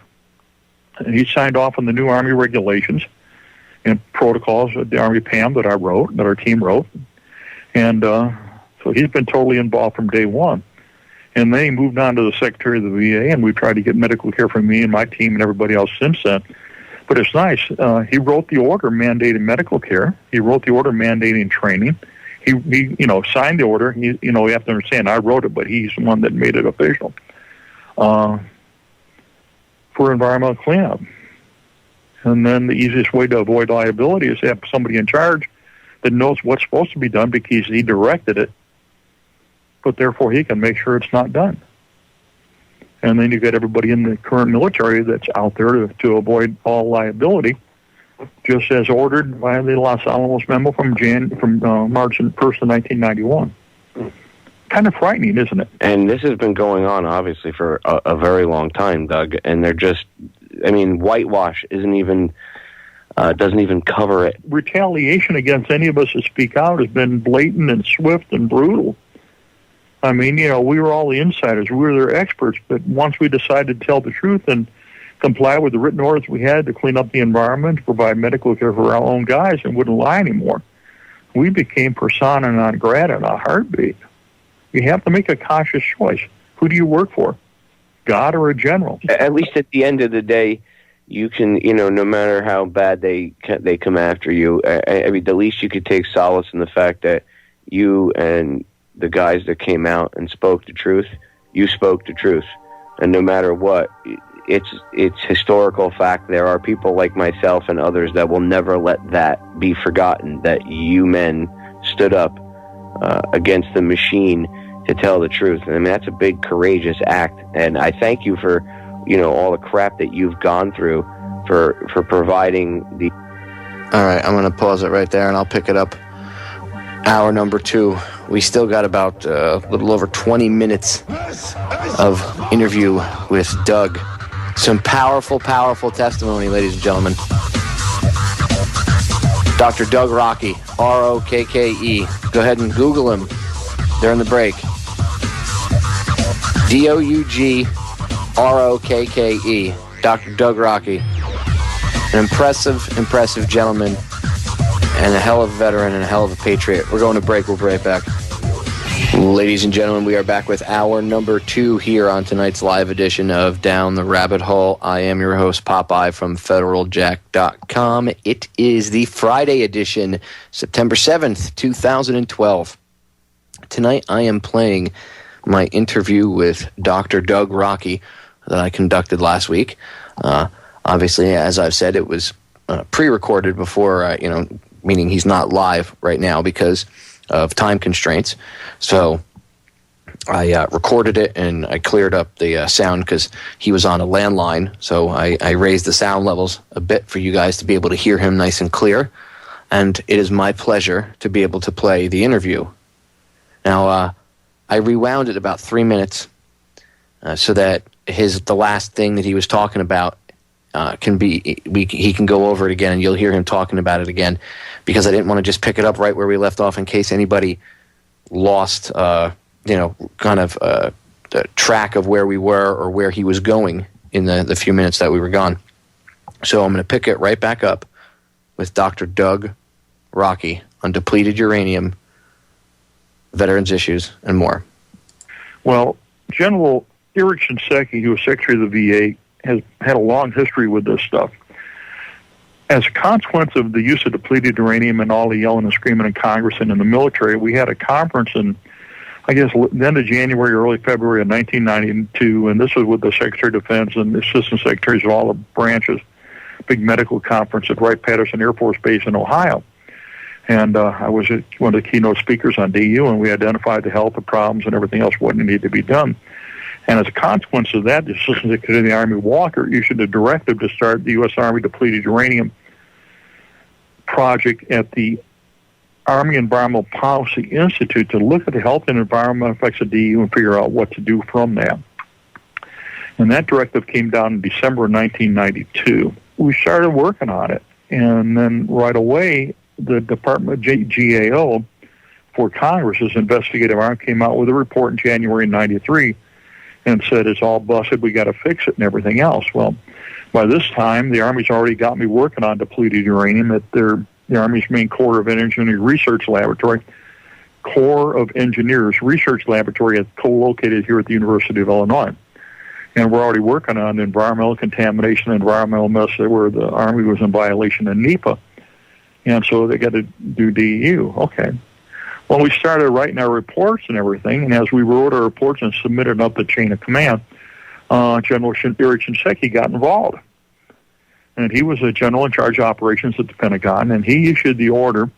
And he signed off on the new Army regulations and protocols of the Army PAM that I wrote, that our team wrote. And so he's been totally involved from day one. And then he moved on to the Secretary of the VA, and we tried to get medical care for me and my team and everybody else since then. But it's nice. He wrote the order mandating medical care. He wrote the order mandating training. He signed the order. You have to understand, I wrote it, but he's the one that made it official for environmental cleanup. And then the easiest way to avoid liability is to have somebody in charge that knows what's supposed to be done because he directed it, but therefore he can make sure it's not done. And then you get everybody in the current military that's out there to avoid all liability, just as ordered by the Los Alamos memo from March 1st of 1991. Kind of frightening, isn't it? And this has been going on, obviously, for a very long time, Doug. And they're just, whitewash doesn't even cover it. Retaliation against any of us that speak out has been blatant and swift and brutal. We were all the insiders. We were their experts. But once we decided to tell the truth and comply with the written orders we had to clean up the environment, to provide medical care for our own guys, and wouldn't lie anymore, we became persona non grata in a heartbeat. You have to make a conscious choice. Who do you work for, God or a general? At least at the end of the day, you can, no matter how bad they come after you, the least you could take solace in the fact that you and the guys that came out and spoke the truth, you spoke the truth. And no matter what, it's historical fact. There are people like myself and others that will never let that be forgotten, that you men stood up against the machine to tell the truth. That's a big, courageous act. And I thank you for, all the crap that you've gone through for providing the... All right, I'm going to pause it right there, and I'll pick it up. Hour number 2. We still got about a little over 20 minutes of interview with Doug. Some powerful, powerful testimony, ladies and gentlemen. Dr. Doug Rokke, R-O-K-K-E. Go ahead and Google him during the break. D-O-U-G-R-O-K-K-E. Dr. Doug Rokke. An impressive gentleman, and a hell of a veteran and a hell of a patriot. We're going to break. We'll be right back. Ladies and gentlemen, we are back with hour number 2 here on tonight's live edition of Down the Rabbit Hole. I am your host, Popeye, from FederalJack.com. It is the Friday edition, September 7th, 2012. Tonight I am playing my interview with Dr. Doug Rokke that I conducted last week. Obviously, as I've said, it was pre-recorded before, meaning he's not live right now because of time constraints. So I recorded it and I cleared up the sound because he was on a landline. So I raised the sound levels a bit for you guys to be able to hear him nice and clear. And it is my pleasure to be able to play the interview. Now, I rewound it about 3 minutes so that the last thing that he was talking about he can go over it again, and you'll hear him talking about it again, because I didn't want to just pick it up right where we left off in case anybody lost, the track of where we were or where he was going in the few minutes that we were gone. So I'm going to pick it right back up with Dr. Doug Rokke on depleted uranium, veterans issues, and more. Well, General Erich Shinseki, who was Secretary of the VA, has had a long history with this stuff. As a consequence of the use of depleted uranium and all the yelling and screaming in Congress and in the military, we had a conference in, I guess, the end of January, early February of 1992, and this was with the Secretary of Defense and the Assistant Secretaries of all the branches, big medical conference at Wright-Patterson Air Force Base in Ohio. And I was one of the keynote speakers on DU, and we identified the health of problems and everything else what needed to be done. And as a consequence of that, the Assistant Secretary of the Army, Walker, issued a directive to start the U.S. Army Depleted Uranium project at the Army Environmental Policy Institute to look at the health and environmental effects of DU and figure out what to do from that. And that directive came down in December of 1992. We started working on it. And then right away, the Department of GAO for Congress's investigative arm came out with a report in January 93 and said, it's all busted, we got to fix it and everything else. Well, by this time, the Army's already got me working on depleted uranium at the Army's main Corps of Engineers Research Laboratory. Corps of Engineers Research Laboratory is co-located here at the University of Illinois. And we're already working on environmental contamination, environmental mess where the Army was in violation of NEPA. And so they got to do DEU. Okay. Well, we started writing our reports and everything, and as we wrote our reports and submitted up the chain of command, General Erich Shinseki got involved. And he was a general in charge of operations at the Pentagon, and he issued the order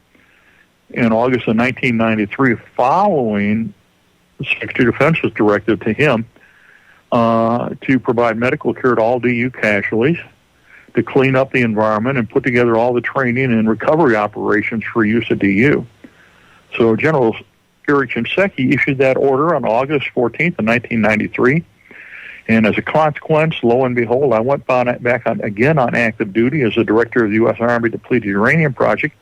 in August of 1993 following the Secretary of Defense's directive to him to provide medical care to all DU casualties, to clean up the environment and put together all the training and recovery operations for use of DU. So General Erich Shinseki issued that order on August 14th of 1993. And as a consequence, lo and behold, I went back on active duty as the director of the U.S. Army Depleted Uranium Project,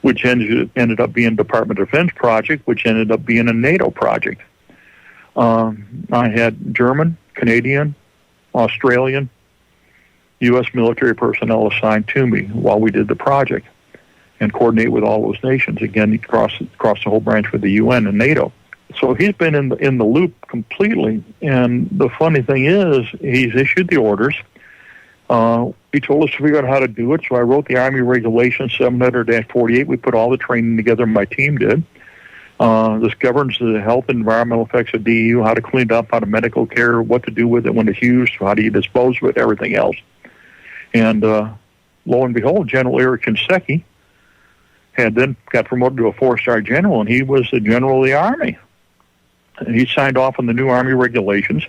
which ended up being Department of Defense project, which ended up being a NATO project. I had German, Canadian, Australian, U.S. military personnel assigned to me while we did the project and coordinate with all those nations, again, across the whole branch with the UN and NATO. So he's been in the loop completely, and the funny thing is he's issued the orders. He told us to figure out how to do it, so I wrote the Army Regulations 700-48. We put all the training together, my team did. This governs the health and environmental effects of DU, how to clean it up, how to medical care, what to do with it when it's used, how do you dispose of it, everything else. And lo and behold, General Erich Shinseki had then got promoted to a 4-star general, and he was the general of the Army. And he signed off on the new Army regulations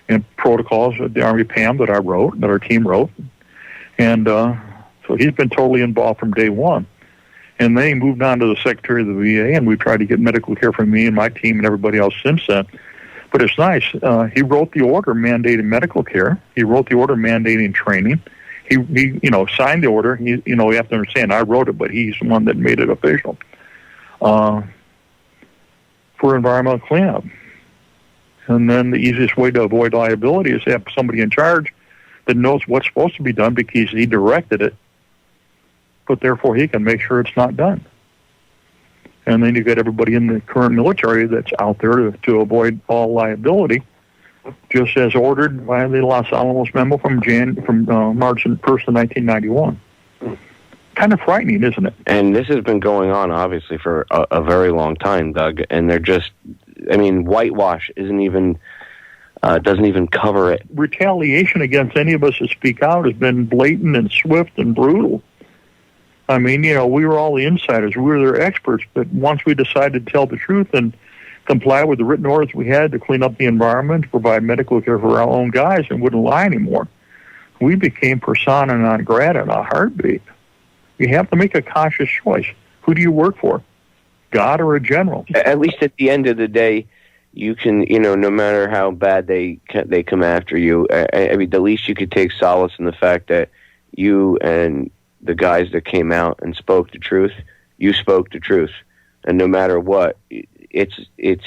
and protocols of the Army PAM that I wrote, that our team wrote. And so he's been totally involved from day one. And then he moved on to the Secretary of the VA, and we tried to get medical care from me and my team and everybody else since then. But it's nice. He wrote the order mandating medical care. He wrote the order mandating training. He signed the order. You have to understand, I wrote it, but he's the one that made it official for environmental cleanup. And then the easiest way to avoid liability is to have somebody in charge that knows what's supposed to be done because he directed it, but therefore he can make sure it's not done. And then you get everybody in the current military that's out there to avoid all liability, just as ordered by the Los Alamos memo from March 1st of 1991. Kind of frightening, isn't it? And this has been going on, obviously, for a very long time, Doug. And they're just, whitewash doesn't even cover it. Retaliation against any of us that speak out has been blatant and swift and brutal. We were all the insiders. We were their experts. But once we decided to tell the truth and comply with the written orders we had to clean up the environment, to provide medical care for our own guys, and wouldn't lie anymore, we became persona non grata in a heartbeat. You have to make a conscious choice. Who do you work for? God or a general? At least at the end of the day, you can, no matter how bad they come after you, the least you could take solace in the fact that you and the guys that came out and spoke the truth, you spoke the truth. And no matter what, it's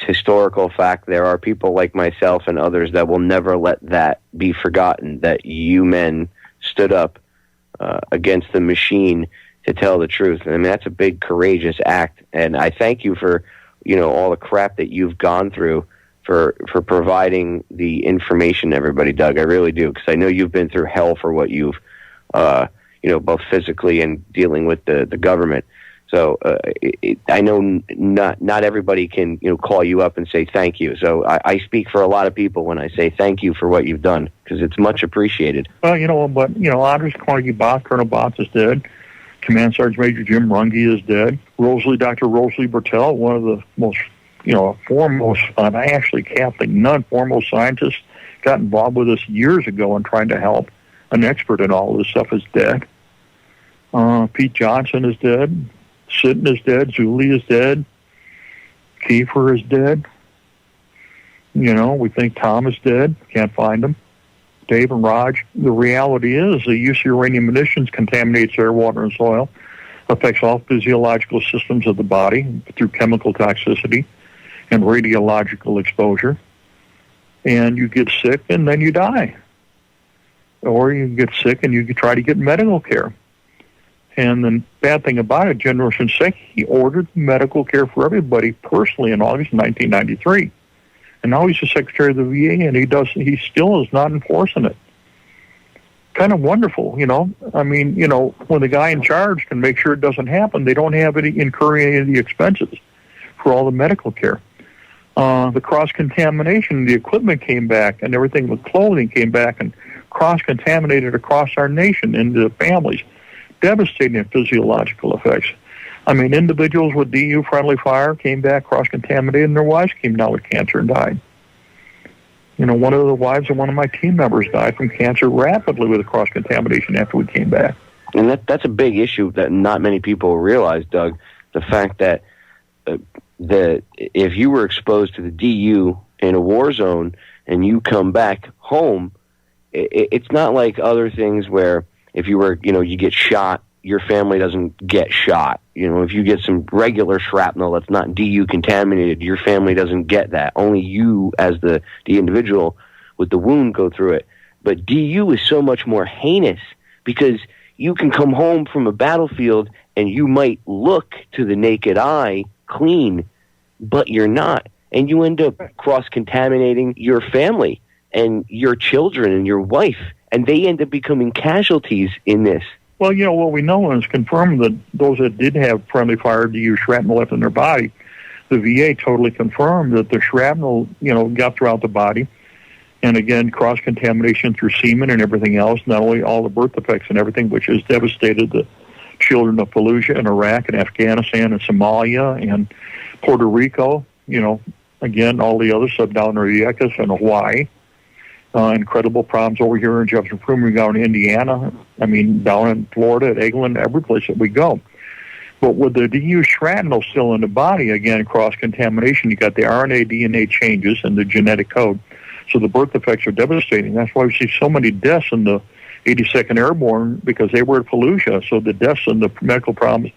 historical fact. There are people like myself and others that will never let that be forgotten, that you men stood up against the machine to tell the truth. That's a big, courageous act. And I thank you for, all the crap that you've gone through for providing the information to everybody, Doug. I really do, because I know you've been through hell for what you've, both physically and dealing with the government. So I know not everybody can, call you up and say thank you. So I speak for a lot of people when I say thank you for what you've done, because it's much appreciated. Andres Carnegie Bott, Colonel Bott is dead. Command Sergeant Major Jim Runge is dead. Dr. Rosalie Bertel, one of the most, foremost, actually Catholic nun, foremost scientists, got involved with us years ago in trying to help. An expert in all this stuff is dead. Pete Johnson is dead. Sitten is dead. Zuli is dead. Kiefer is dead. We think Tom is dead. Can't find him. Dave and Raj. The reality is the use of uranium munitions contaminates air, water, and soil, affects all physiological systems of the body through chemical toxicity and radiological exposure. And you get sick and then you die. Or you get sick and you try to get medical care. And the bad thing about it, General Shinseki ordered medical care for everybody personally in August 1993. And now he's the Secretary of the VA, and he still is not enforcing it. Kind of wonderful, when the guy in charge can make sure it doesn't happen, they don't have incur any of the expenses for all the medical care. The cross-contamination, the equipment came back, and everything with clothing came back and cross-contaminated across our nation into the families. Devastating physiological effects. Individuals with DU friendly fire came back cross-contaminated, and their wives came down with cancer and died. One of the wives of one of my team members died from cancer rapidly with a cross-contamination after we came back. And that's a big issue that not many people realize, Doug. The fact that if you were exposed to the DU in a war zone and you come back home, it's not like other things where if you were, you get shot, your family doesn't get shot. If you get some regular shrapnel that's not DU contaminated, your family doesn't get that. Only you, as the individual with the wound, go through it. But DU is so much more heinous because you can come home from a battlefield and you might look to the naked eye clean, but you're not. And you end up cross-contaminating your family and your children and your wife, and they end up becoming casualties in this. Well, what we know is confirmed that those that did have friendly fire DU shrapnel left in their body, the VA totally confirmed that the shrapnel, got throughout the body. And again, cross-contamination through semen and everything else, not only all the birth defects and everything, which has devastated the children of Fallujah and Iraq and Afghanistan and Somalia and Puerto Rico, again, all the other sub-Iekas and Hawaii. Incredible problems over here in Jefferson Proving Ground in Indiana. Down in Florida, at Eglin, every place that we go. But with the DU shrapnel still in the body, again, cross-contamination, you got the RNA, DNA changes in the genetic code. So the birth defects are devastating. That's why we see so many deaths in the 82nd Airborne, because they were at Fallujah. So the deaths and the medical problems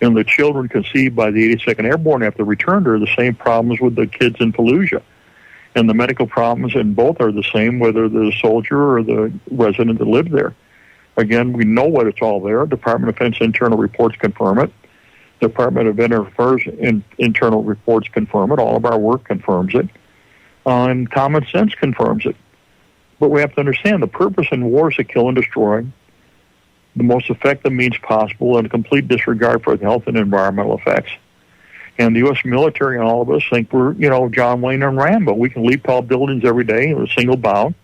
and the children conceived by the 82nd Airborne after returned are the same problems with the kids in Fallujah. And the medical problems in both are the same, whether the soldier or the resident that lived there. Again, we know what it's all there. Department of Defense internal reports confirm it. Department of Veterans Affairs internal reports confirm it. All of our work confirms it. And common sense confirms it. But we have to understand the purpose in war is to kill and destroy, the most effective means possible, and a complete disregard for the health and environmental effects. And the U.S. military and all of us think we're, John Wayne and Rambo. We can leap tall buildings every day in a single bound.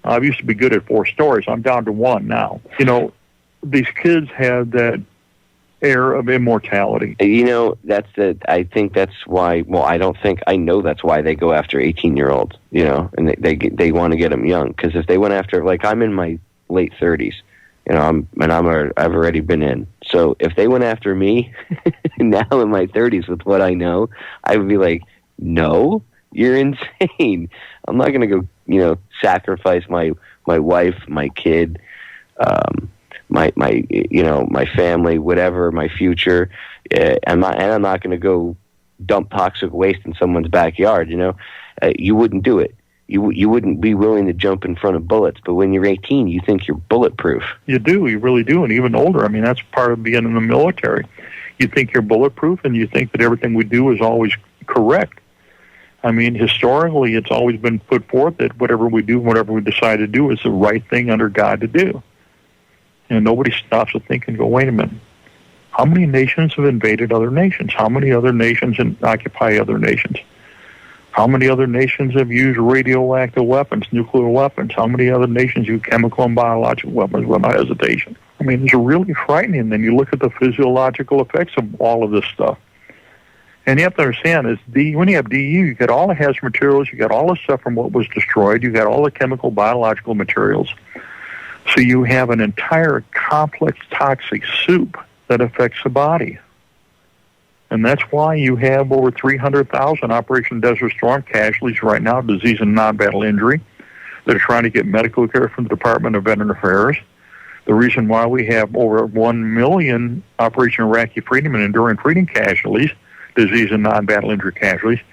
I used to be good at 4 stories. I'm down to 1 now. These kids have that air of immortality. I think that's why, I know that's why they go after 18-year-olds, and they want to get them young. Because if they went after, I'm in my late 30s, I've already been in. So if they went after me now in my 30s with what I know, I would be like, no, you're insane. I'm not going to go, sacrifice my wife, my kid, my family, whatever, my future. I'm not going to go dump toxic waste in someone's backyard. You wouldn't do it. You wouldn't be willing to jump in front of bullets, but when you're 18, you think you're bulletproof. You do, you really do, and even older. I mean, that's part of being in the military. You think you're bulletproof, and you think that everything we do is always correct. I mean, historically, it's always been put forth that whatever we do, whatever we decide to do is the right thing under God to do. And nobody stops to think and go, wait a minute, how many nations have invaded other nations? How many other nations occupy other nations? How many other nations have used radioactive weapons, nuclear weapons? How many other nations use chemical and biological weapons without hesitation? I mean, it's really frightening. Then you look at the physiological effects of all of this stuff. And you have to understand, when you have DU, you get all the hazardous materials, you got all the stuff from what was destroyed, you got all the chemical, biological materials. So you have an entire complex toxic soup that affects the body. And that's why you have over 300,000 Operation Desert Storm casualties right now, disease and non-battle injury. They're trying to get medical care from the Department of Veterans Affairs. The reason why we have over 1 million Operation Iraqi Freedom and Enduring Freedom casualties, disease and non-battle injury casualties,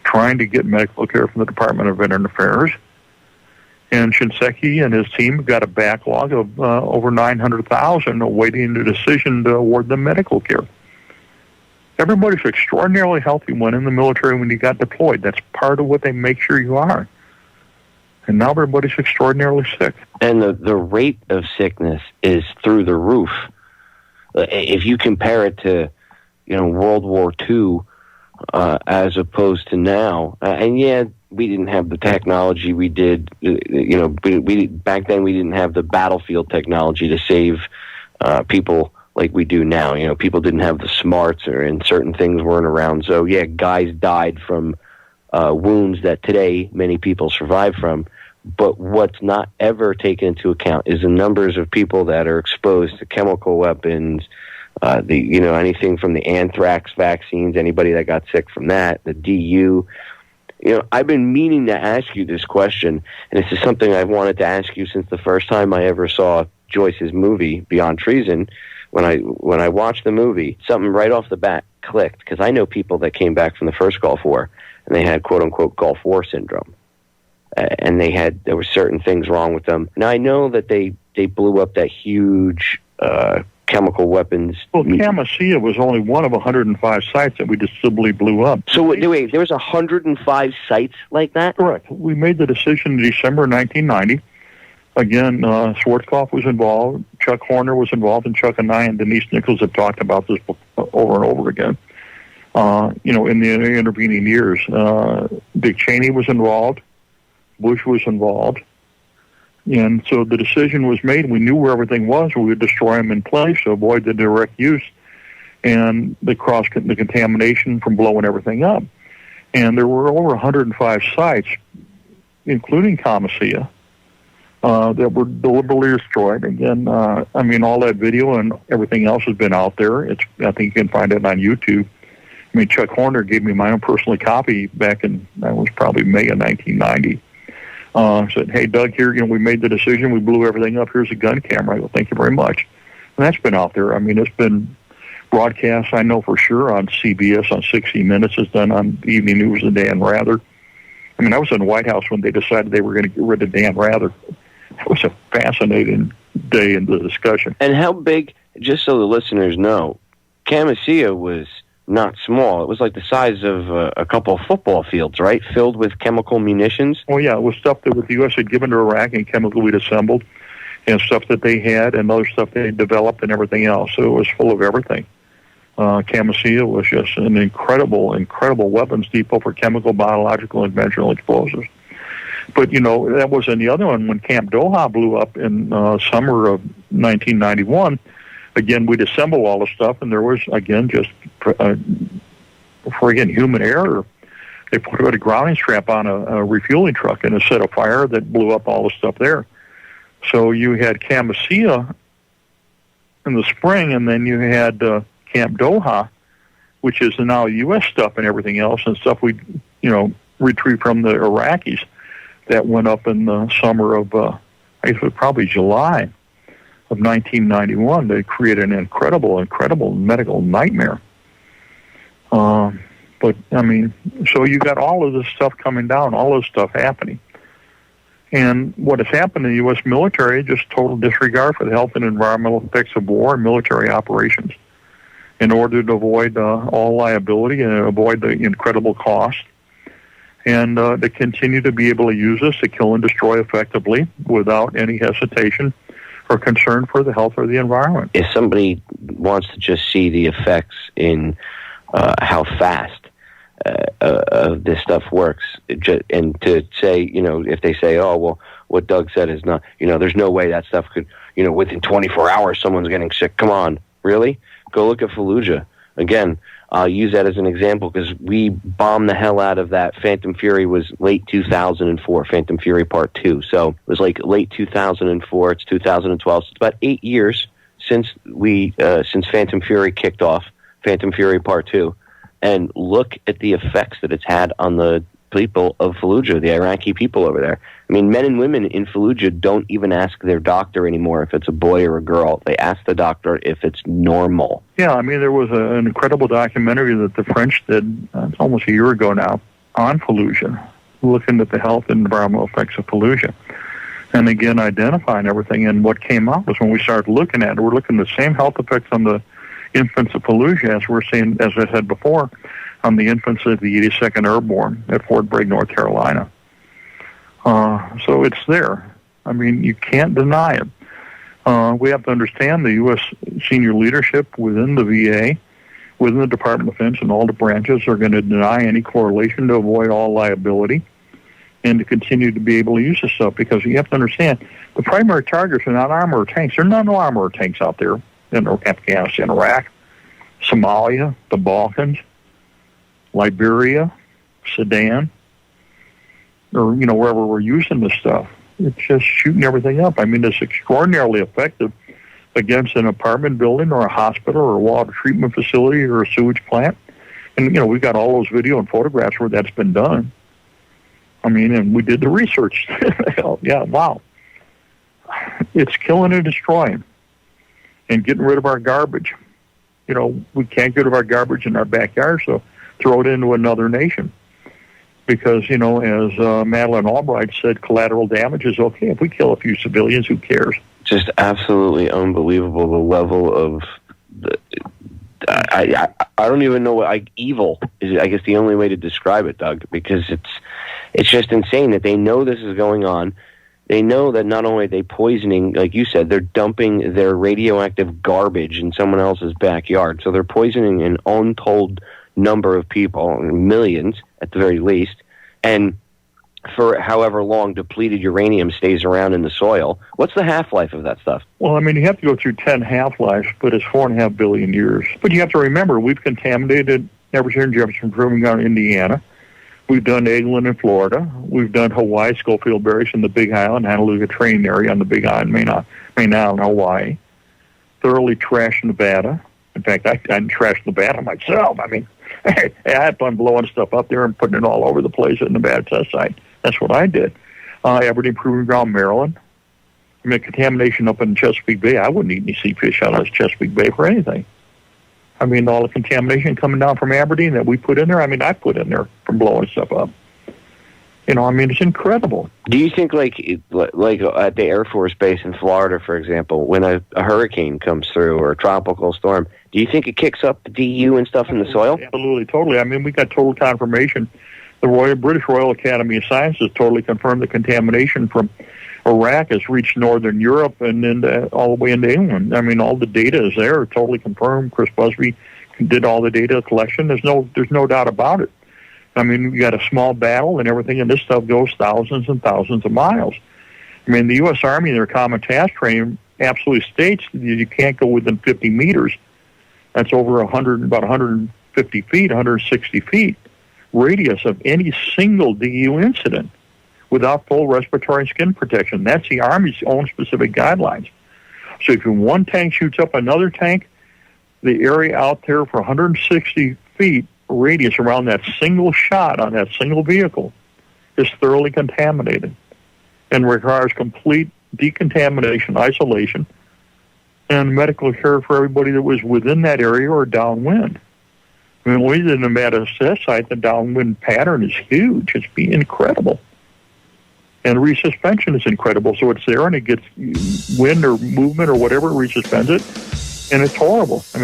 trying to get medical care from the Department of Veterans Affairs. And Shinseki and his team got a backlog of over 900,000 awaiting the decision to award them medical care. Everybody's extraordinarily healthy when in the military when you got deployed. That's part of what they make sure you are. And now everybody's extraordinarily sick. And the rate of sickness is through the roof. If you compare it to, World War II as opposed to now, and yeah, we didn't have the technology we did. Back then we didn't have the battlefield technology to save people like we do now. People didn't have the smarts, and certain things weren't around. So yeah, guys died from wounds that today many people survive from. But what's not ever taken into account is the numbers of people that are exposed to chemical weapons, anything from the anthrax vaccines, anybody that got sick from that, the DU. I've been meaning to ask you this question, and this is something I've wanted to ask you since the first time I ever saw Joyce's movie, Beyond Treason. When I watched the movie, something right off the bat clicked, because I know people that came back from the first Gulf War, and they had quote-unquote Gulf War syndrome. And there were certain things wrong with them. Now, I know that they blew up that huge chemical weapons. Well, Camisea was only one of 105 sites that we just simply blew up. So wait, there was 105 sites like that? Correct. We made the decision in December 1990. Again, Schwarzkopf was involved, Chuck Horner was involved, and Chuck and I and Denise Nichols have talked about this over and over again. In the intervening years, Dick Cheney was involved, Bush was involved, and so the decision was made. We knew where everything was. We would destroy them in place to avoid the direct use and the contamination from blowing everything up. And there were over 105 sites, including Camisea, that were deliberately destroyed. Again, all that video and everything else has been out there. I think you can find it on YouTube. Chuck Horner gave me my own personal copy back in, that was probably May of 1990. Said, hey, Doug, here, we made the decision. We blew everything up. Here's a gun camera. I go, thank you very much. And that's been out there. It's been broadcast, I know for sure, on CBS, on 60 Minutes. It's done on Evening News with Dan Rather. I mean, I was in the White House when they decided they were going to get rid of Dan Rather. It was a fascinating day in the discussion. And how big, just so the listeners know, Camisea was not small. It was like the size of a couple of football fields, right? Filled with chemical munitions. Oh, yeah. It was stuff that the U.S. had given to Iraq and chemical we'd assembled, and stuff that they had and other stuff they developed and everything else. So it was full of everything. Camisea was just an incredible, incredible weapons depot for chemical, biological, and conventional explosives. But, that was in the other one when Camp Doha blew up in summer of 1991. Again, we'd assemble all the stuff, and there was, again, just for human error. They put a grounding strap on a refueling truck and it set a fire that blew up all the stuff there. So you had Camisea in the spring, and then you had Camp Doha, which is now U.S. stuff and everything else, and stuff we, retrieved from the Iraqis that went up in the summer of, I guess it was probably July of 1991. They created an incredible medical nightmare. But, I mean, so you got all of this stuff coming down, all this stuff happening. And what has happened in the U.S. military, just total disregard for the health and environmental effects of war and military operations in order to avoid all liability and avoid the incredible cost, and to continue to be able to use this to kill and destroy effectively without any hesitation or concern for the health or the environment. If somebody wants to just see the effects in how fast this stuff works, and to say, if they say, oh, well, what Doug said is not, there's no way that stuff could, within 24 hours someone's getting sick. Come on, really? Go look at Fallujah. Again, I'll use that as an example because we bombed the hell out of that. Phantom Fury was late 2004, Phantom Fury Part 2. So it was like late 2004, it's 2012. So it's about 8 years since since Phantom Fury kicked off, Phantom Fury Part 2. And look at the effects that it's had on the people of Fallujah, the Iraqi people over there. I mean, men and women in Fallujah don't even ask their doctor anymore if it's a boy or a girl. They ask the doctor if it's normal. Yeah, I mean, there was an incredible documentary that the French did almost a year ago now on Fallujah, looking at the health and environmental effects of Fallujah. And again, identifying everything. And what came out was when we started looking at it, we're looking at the same health effects on the infants of Fallujah as we're seeing, as I said before, on the infants of the 82nd Airborne at Fort Bragg, North Carolina. So it's there. I mean, you can't deny it. We have to understand the U.S. senior leadership within the VA, within the Department of Defense, and all the branches are going to deny any correlation to avoid all liability and to continue to be able to use this stuff, because you have to understand the primary targets are not armored tanks. There are no armored tanks out there in Afghanistan, Iraq, Somalia, the Balkans, Liberia, Sudan, or, wherever we're using this stuff. It's just shooting everything up. I mean, it's extraordinarily effective against an apartment building or a hospital or a water treatment facility or a sewage plant. And, we've got all those video and photographs where that's been done. I mean, and we did the research. Yeah, wow. It's killing and destroying and getting rid of our garbage. We can't get rid of our garbage in our backyard, so throw it into another nation. Because, as Madeleine Albright said, collateral damage is okay. If we kill a few civilians, who cares? Just absolutely unbelievable, the level of... I don't even know what evil is. I guess the only way to describe it, Doug, because it's just insane that they know this is going on. They know that not only are they poisoning, like you said, they're dumping their radioactive garbage in someone else's backyard. So they're poisoning an untold number of people, millions at the very least, and for however long depleted uranium stays around in the soil. What's the half-life of that stuff? Well, I mean, you have to go through 10 half-lives, but it's 4.5 billion years. But you have to remember, we've contaminated Everson, Jefferson, Proving Ground, Indiana. We've done England and Florida. We've done Hawaii, Schofield Barriers in the Big Island, Honolulu training area on the Big Island, Main Island, Hawaii. Thoroughly trashed Nevada. In fact, I trashed Nevada myself. I mean, I had fun blowing stuff up there and putting it all over the place at the Nevada test site. That's what I did. Aberdeen Proving Ground, Maryland. I mean, contamination up in Chesapeake Bay. I wouldn't eat any sea fish out of Chesapeake Bay for anything. I mean, all the contamination coming down from Aberdeen that we put in there, I mean, I put in there from blowing stuff up. It's incredible. Do you think, like at the Air Force Base in Florida, for example, when a hurricane comes through or a tropical storm, do you think it kicks up the DU and stuff in the soil? Absolutely, totally. We got total confirmation. The British Royal Academy of Sciences totally confirmed the contamination from Iraq has reached northern Europe and then all the way into England. All the data is there, totally confirmed. Chris Busby did all the data collection. There's no doubt about it. You got a small battle and everything, and this stuff goes thousands and thousands of miles. The U.S. Army, their Common Task Training, absolutely states that you can't go within 50 meters. That's over about 150 feet, 160 feet radius of any single DU incident without full respiratory and skin protection. That's the Army's own specific guidelines. So if one tank shoots up another tank, the area out there for 160 feet radius around that single shot on that single vehicle is thoroughly contaminated and requires complete decontamination, isolation, and medical care for everybody that was within that area or downwind. When we did the Nevada test site, the downwind pattern is huge. It's incredible. And resuspension is incredible. So it's there and it gets wind or movement or whatever, it resuspends it, and it's horrible. I'm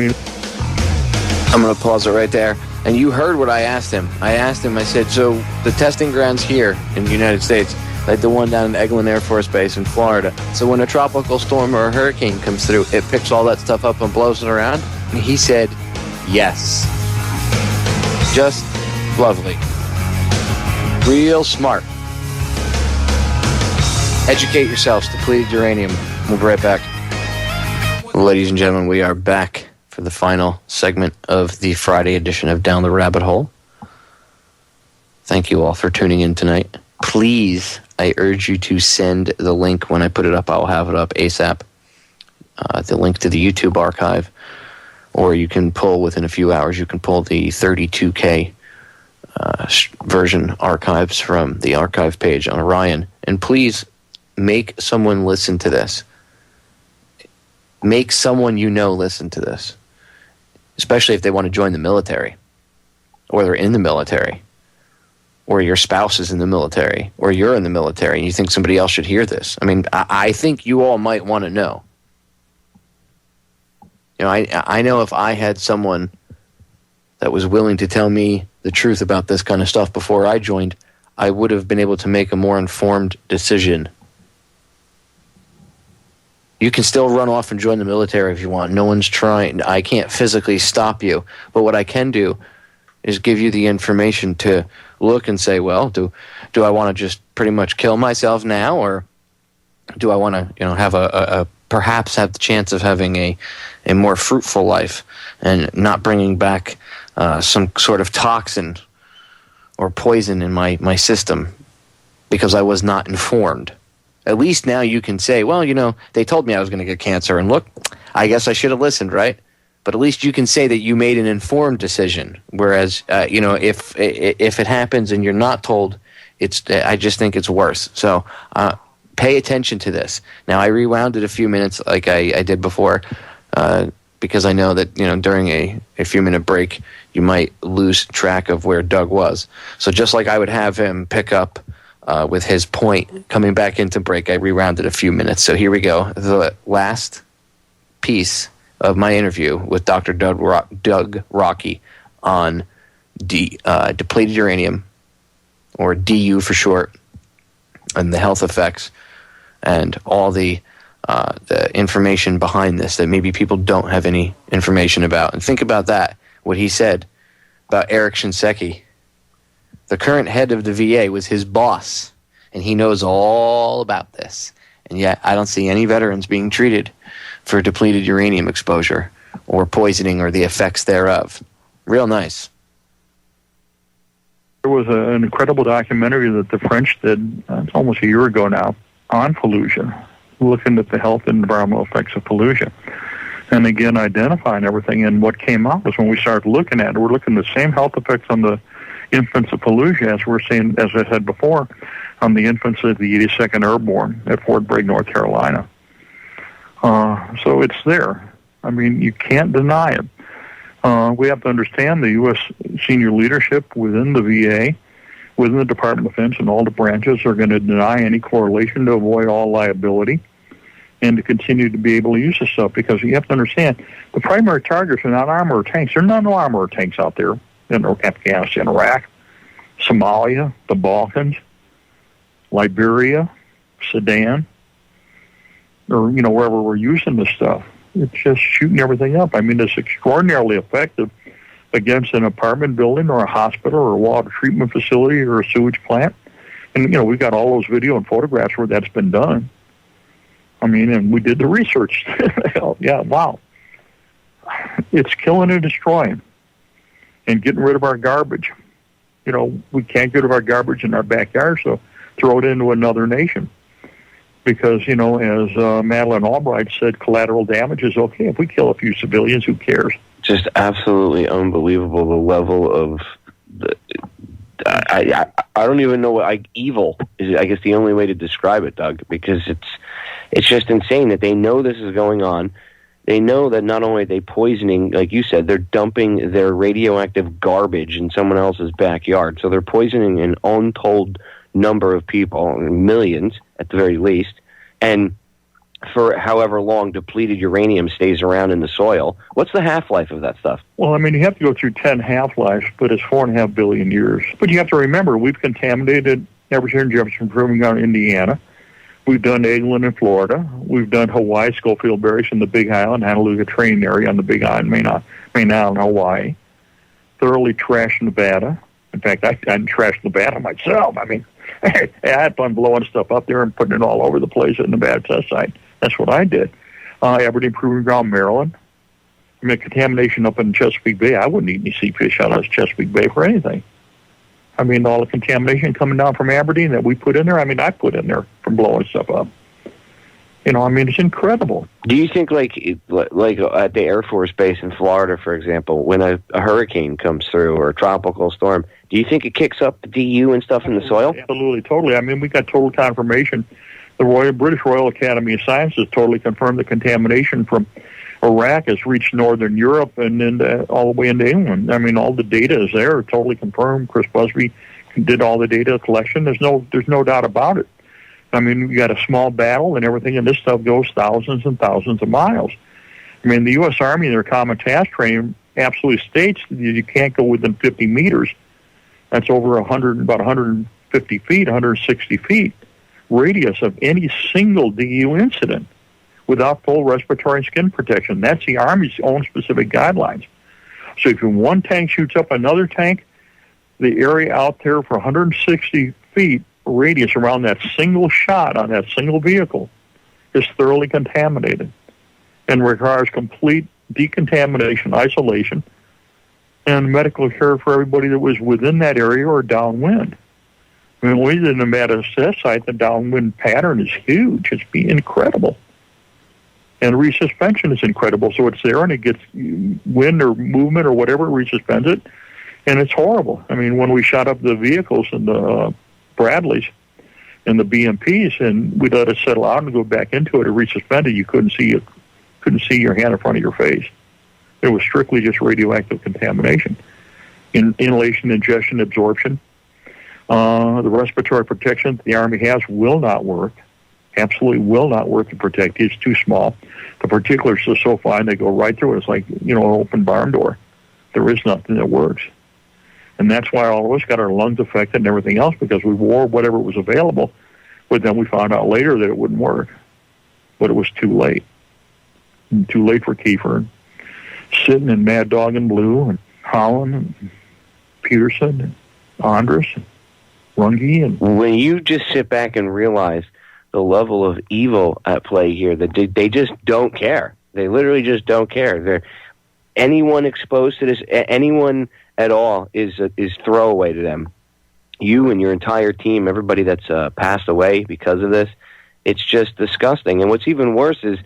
going to pause it right there. And you heard what I asked him. I said, so the testing grounds here in the United States, like the one down in Eglin Air Force Base in Florida, so when a tropical storm or a hurricane comes through, it picks all that stuff up and blows it around? And he said, yes. Just lovely. Real smart. Educate yourselves. Depleted uranium. We'll be right back. Ladies and gentlemen, we are back for the final segment of the Friday edition of Down the Rabbit Hole. Thank you all for tuning in tonight. Please, I urge you to send the link when I put it up. I'll have it up ASAP. The link to the YouTube archive. Or you can pull within a few hours, you can pull the 32K version archives from the archive page on Orion. And please make someone listen to this. Make someone listen to this. Especially if they want to join the military. Or they're in the military. Or your spouse is in the military. Or you're in the military and you think somebody else should hear this. I think you all might want to know. I know if I had someone that was willing to tell me the truth about this kind of stuff before I joined, I would have been able to make a more informed decision. You can still run off and join the military if you want. No one's trying. I can't physically stop you. But what I can do is give you the information to look and say, well, do I want to just pretty much kill myself now, or do I want to, have perhaps have the chance of having a more fruitful life and not bringing back some sort of toxin or poison in my system because I was not informed. At least now you can say, well, they told me I was going to get cancer, and look, I guess I should have listened, right? But at least you can say that you made an informed decision. Whereas, if it happens and you're not told, I just think it's worse. So pay attention to this. Now, I rewound it a few minutes like I did before because I know that, during a few-minute break, you might lose track of where Doug was. So just like I would have him pick up with his point coming back into break, I rewound it a few minutes. So here we go. The last piece of my interview with Dr. Doug Rokke on depleted uranium, or DU for short, and the health effects and all the information behind this that maybe people don't have any information about. And think about that, what he said about Eric Shinseki. The current head of the VA was his boss, and he knows all about this. And yet I don't see any veterans being treated for depleted uranium exposure or poisoning or the effects thereof. Real nice. There was an incredible documentary that the French did, it's almost a year ago now, on pollution, looking at the health and environmental effects of pollution. And again, identifying everything. And what came out was when we started looking at it, we're looking at the same health effects on the infants of pollution as we're seeing, as I said before, on the infants of the 82nd Airborne at Fort Bragg, North Carolina. So it's there. You can't deny it. We have to understand the U.S. senior leadership within the VA within the Department of Defense and all the branches are going to deny any correlation to avoid all liability and to continue to be able to use this stuff, because you have to understand, the primary targets are not armored tanks. There are no armored tanks out there in Afghanistan, Iraq, Somalia, the Balkans, Liberia, Sudan, or, wherever we're using this stuff. It's just shooting everything up. I mean, it's extraordinarily effective against an apartment building or a hospital or a water treatment facility or a sewage plant. And, we've got all those video and photographs where that's been done. I mean, and we did the research. Yeah, wow. It's killing and destroying and getting rid of our garbage. We can't get rid of our garbage in our backyard, so throw it into another nation. Because, as Madeleine Albright said, collateral damage is okay. If we kill a few civilians, who cares? Just absolutely unbelievable, the level of... I don't even know what evil is. I guess the only way to describe it, Doug, because it's just insane that they know this is going on. They know that not only are they poisoning, like you said, they're dumping their radioactive garbage in someone else's backyard. So they're poisoning an untold number of people, millions at the very least, and for however long depleted uranium stays around in the soil. What's the half-life of that stuff? Well, I mean, you have to go through 10 half-lives, but it's 4.5 billion years. But you have to remember, we've contaminated Everett, Jefferson, Proving Ground, Indiana. We've done England and Florida. We've done Hawaii, Schofield Barriers in the Big Island, Honolulu training area on the Big Island, Main Island, Hawaii. Thoroughly trashed Nevada. In fact, I trashed Nevada myself. I mean, I had fun blowing stuff up there and putting it all over the place at Nevada test site. That's what I did. Aberdeen Proving Ground, Maryland. I mean, contamination up in Chesapeake Bay. I wouldn't eat any sea fish out of Chesapeake Bay for anything. I mean, all the contamination coming down from Aberdeen that we put in there, I put in there from blowing stuff up. It's incredible. Do you think, like at the Air Force Base in Florida, for example, when a hurricane comes through or a tropical storm, do you think it kicks up the DU and stuff in the soil? Absolutely, totally. I mean, we got total confirmation. The British Royal Academy of Sciences totally confirmed the contamination from Iraq has reached northern Europe and then all the way into England. I mean, all the data is there, totally confirmed. Chris Busby did all the data collection. There's no doubt about it. I mean, you got a small battle and everything, and this stuff goes thousands and thousands of miles. I mean, the U.S. Army in their common task training absolutely states that you can't go within 50 meters. That's over about 150 feet, 160 feet radius of any single DU incident without full respiratory and skin protection. That's the Army's own specific guidelines. So if one tank shoots up another tank, the area out there for 160 feet radius around that single shot on that single vehicle is thoroughly contaminated and requires complete decontamination, isolation, and medical care for everybody that was within that area or downwind. I mean, when we did the Nevada test site, the downwind pattern is huge. It's incredible. And resuspension is incredible. So it's there and it gets wind or movement or whatever, resuspends it, and it's horrible. I mean, when we shot up the vehicles and the Bradleys and the BMPs and we let it settle out and go back into it, resuspended, you couldn't see your hand in front of your face. It was strictly just radioactive contamination. Inhalation, ingestion, absorption. The respiratory protection that the Army has will not work. Absolutely will not work to protect you. It's too small. The particulars are so fine, they go right through it. It's like, an open barn door. There is nothing that works. And that's why all of us got our lungs affected and everything else, because we wore whatever was available, but then we found out later that it wouldn't work. But it was too late. And too late for Kiefer. Sitting in Mad Dog and Blue and Holland and Peterson and Andrus and Runge. And when you just sit back and realize the level of evil at play here, that they just don't care. They literally just don't care. Anyone exposed to this, anyone at all, is throwaway to them. You and your entire team, everybody that's passed away because of this, it's just disgusting. And what's even worse is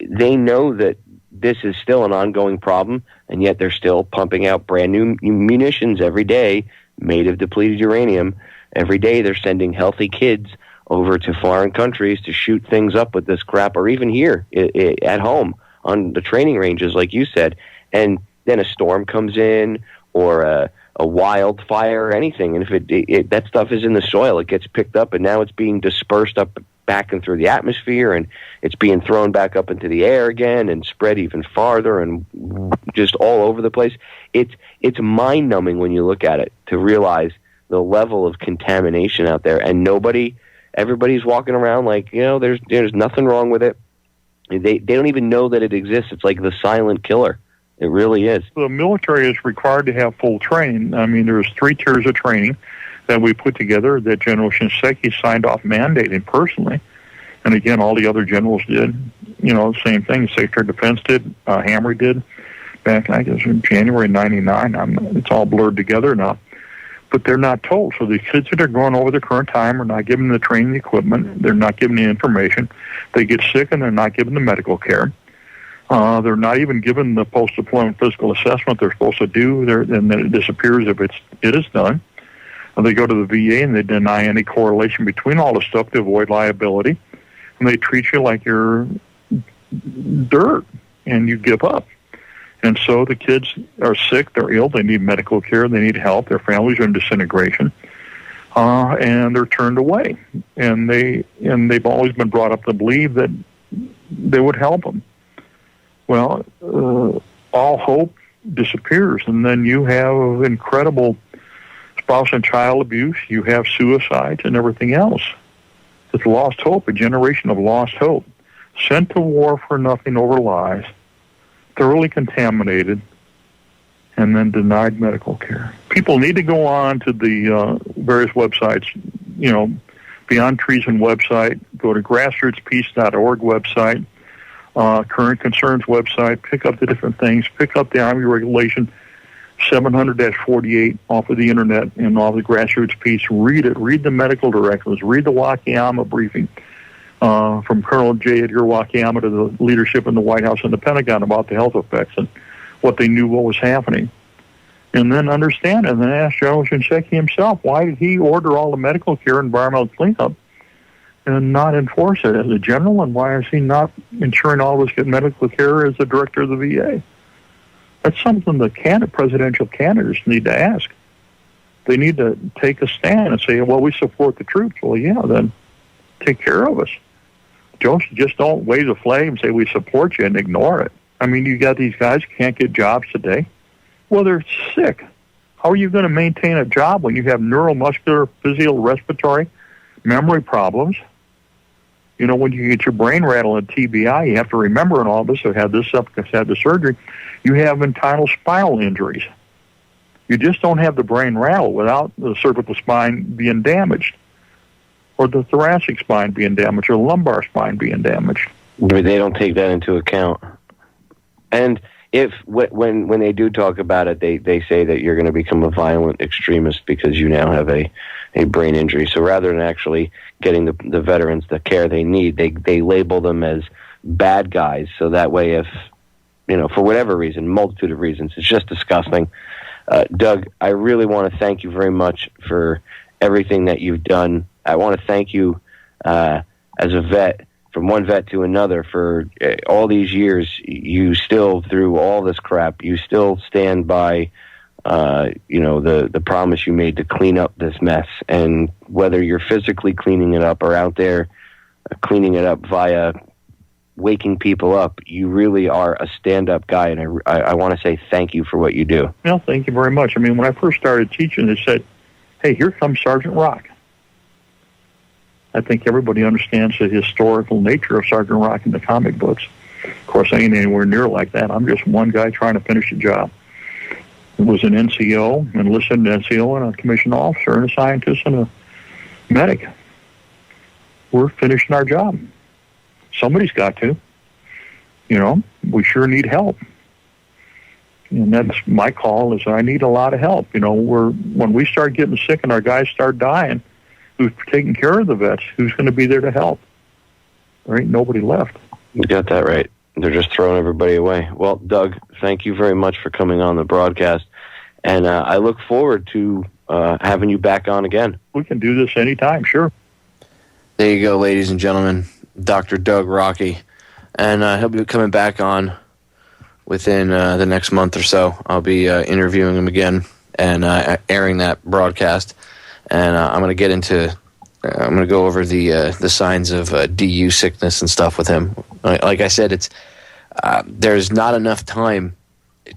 they know that this is still an ongoing problem, and yet they're still pumping out brand new munitions every day made of depleted uranium. Every day they're sending healthy kids over to foreign countries to shoot things up with this crap, or even here at home on the training ranges, like you said. And then a storm comes in, or a wildfire or anything. And if that stuff is in the soil, it gets picked up, and now it's being dispersed up back and through the atmosphere, and it's being thrown back up into the air again and spread even farther and just all over the place. It's mind-numbing when you look at it to realize the level of contamination out there, and everybody's walking around like, there's nothing wrong with it. They don't even know that it exists. It's like the silent killer. It really is. The military is required to have full training. I mean, there's 3 tiers of training that we put together that General Shinseki signed off mandating personally. And again, all the other generals did. Same thing. Secretary of Defense did. Hamry did. Back, I guess, in January 99. It's all blurred together now. But they're not told. So the kids that are going over the current time are not given the training equipment. They're not given the information. They get sick and they're not given the medical care. They're not even given the post-deployment physical assessment they're supposed to do, and then it disappears if it is done. They go to the VA and they deny any correlation between all the stuff to avoid liability, and they treat you like you're dirt, and you give up. And so the kids are sick, they're ill, they need medical care, they need help, their families are in disintegration, and they're turned away. And they've always been brought up to believe that they would help them. Well, all hope disappears, and then you have incredible spouse and child abuse, you have suicides and everything else. It's lost hope, a generation of lost hope. Sent to war for nothing over lies, thoroughly contaminated, and then denied medical care. People need to go on to the various websites, Beyond Treason website, go to grassrootspeace.org website, Current Concerns website, pick up the different things, pick up the Army Regulation 700-48 off of the internet and off the Grassroots Peace. Read it. Read the medical directives. Read the Wakayama briefing from Colonel J. Edgar Wakayama to the leadership in the White House and the Pentagon about the health effects and what they knew what was happening. And then understand it, and then ask General Shinseki himself, why did he order all the medical care, environmental cleanup, and not enforce it as a general, and why is he not ensuring all of us get medical care as the director of the VA? That's something the presidential candidates need to ask. They need to take a stand and say, well, we support the troops. Well, yeah, then take care of us. Just don't wave the flag and say we support you and ignore it. I mean, you got these guys who can't get jobs today. Well, they're sick. How are you going to maintain a job when you have neuromuscular, physiorespiratory, memory problems? When you get your brain rattled and TBI, you have to remember, and all of us have had this up because had the surgery, you have internal spinal injuries. You just don't have the brain rattle without the cervical spine being damaged, or the thoracic spine being damaged, or the lumbar spine being damaged. But they don't take that into account. And when they do talk about it, they say that you're going to become a violent extremist because you now have a brain injury. So rather than actually getting the veterans the care they need, they label them as bad guys. So that way, if, for whatever reason, multitude of reasons, it's just disgusting. Doug, I really want to thank you very much for everything that you've done. I want to thank you as a vet, from one vet to another, for all these years. You still, through all this crap, you still stand by the promise you made to clean up this mess. And whether you're physically cleaning it up or out there cleaning it up via waking people up, you really are a stand-up guy, and I want to say thank you for what you do. Well, thank you very much. I mean, when I first started teaching, they said, hey, here comes Sergeant Rock. I think everybody understands the historical nature of Sergeant Rock in the comic books. Of course, I ain't anywhere near like that. I'm just one guy trying to finish a job. It was an NCO, enlisted NCO, and a commissioned officer, and a scientist, and a medic. We're finishing our job. Somebody's got to. We sure need help. And that's my call, is I need a lot of help. When we start getting sick and our guys start dying, who's taking care of the vets? Who's going to be there to help? There ain't nobody left. You got that right. They're just throwing everybody away. Well, Doug, thank you very much for coming on the broadcast, and I look forward to having you back on again. We can do this anytime, sure. There you go, ladies and gentlemen, Dr. Doug Rokke, and he'll be coming back on within the next month or so. I'll be interviewing him again, and airing that broadcast. And I'm going to go over the signs of DU sickness and stuff with him. Like I said, it's there's not enough time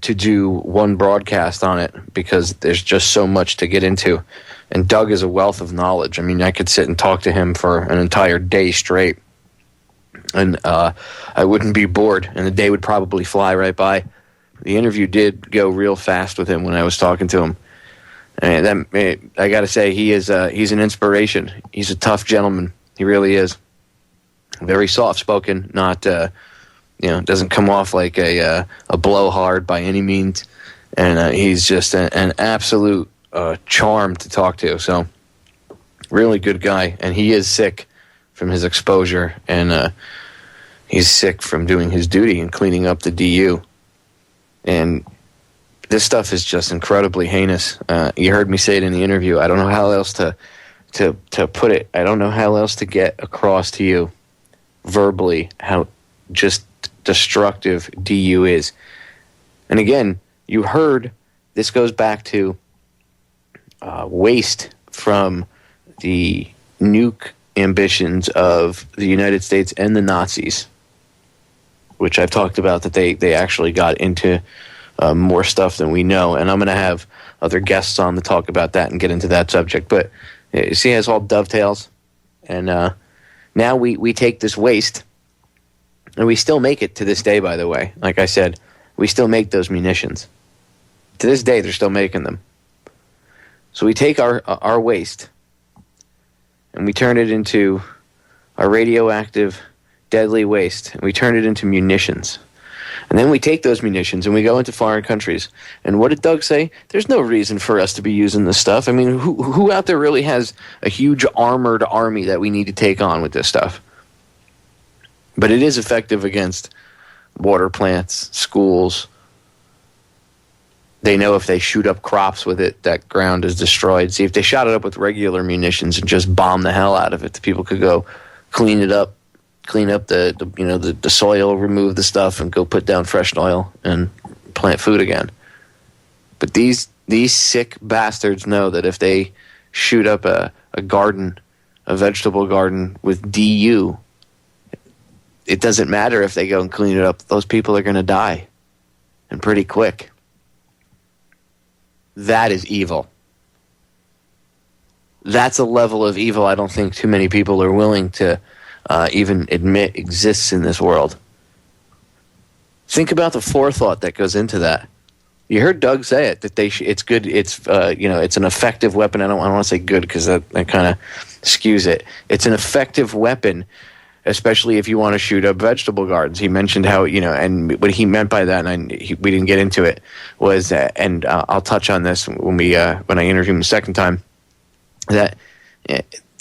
to do one broadcast on it because there's just so much to get into. And Doug is a wealth of knowledge. I mean, I could sit and talk to him for an entire day straight, and I wouldn't be bored, and the day would probably fly right by. The interview did go real fast with him when I was talking to him. And I got to say, he's an inspiration. He's a tough gentleman. He really is. Very soft-spoken, not doesn't come off like a blowhard by any means. And he's just an absolute charm to talk to. So, really good guy. And he is sick from his exposure, and he's sick from doing his duty and cleaning up the DU. And this stuff is just incredibly heinous. You heard me say it in the interview. I don't know how else to put it. I don't know how else to get across to you verbally how just destructive DU is. And again, you heard this goes back to waste from the nuke ambitions of the United States and the Nazis, which I've talked about that they actually got into more stuff than we know. And I'm going to have other guests on to talk about that and get into that subject. But you see, it all dovetails. And now we take this waste, and we still make it to this day, by the way. Like I said, we still make those munitions. To this day, they're still making them. So we take our waste, and we turn it into our radioactive, deadly waste, and we turn it into munitions. And then we take those munitions and we go into foreign countries. And what did Doug say? There's no reason for us to be using this stuff. I mean, who out there really has a huge armored army that we need to take on with this stuff? But it is effective against water plants, schools. They know if they shoot up crops with it, that ground is destroyed. See, if they shot it up with regular munitions and just bomb the hell out of it, the people could go clean it up. Clean up the soil, remove the stuff, and go put down fresh oil and plant food again. But these sick bastards know that if they shoot up a garden, a vegetable garden with DU, it doesn't matter if they go and clean it up. Those people are going to die, and pretty quick. That is evil. That's a level of evil I don't think too many people are willing to even admit exists in this world. Think about the forethought that goes into that. You heard Doug say it, that it's good. It's it's an effective weapon. I don't want to say good because that kind of skews it. It's an effective weapon, especially if you want to shoot up vegetable gardens. He mentioned how and what he meant by that, and we didn't get into it, was and I'll touch on this when I interview him the second time. That.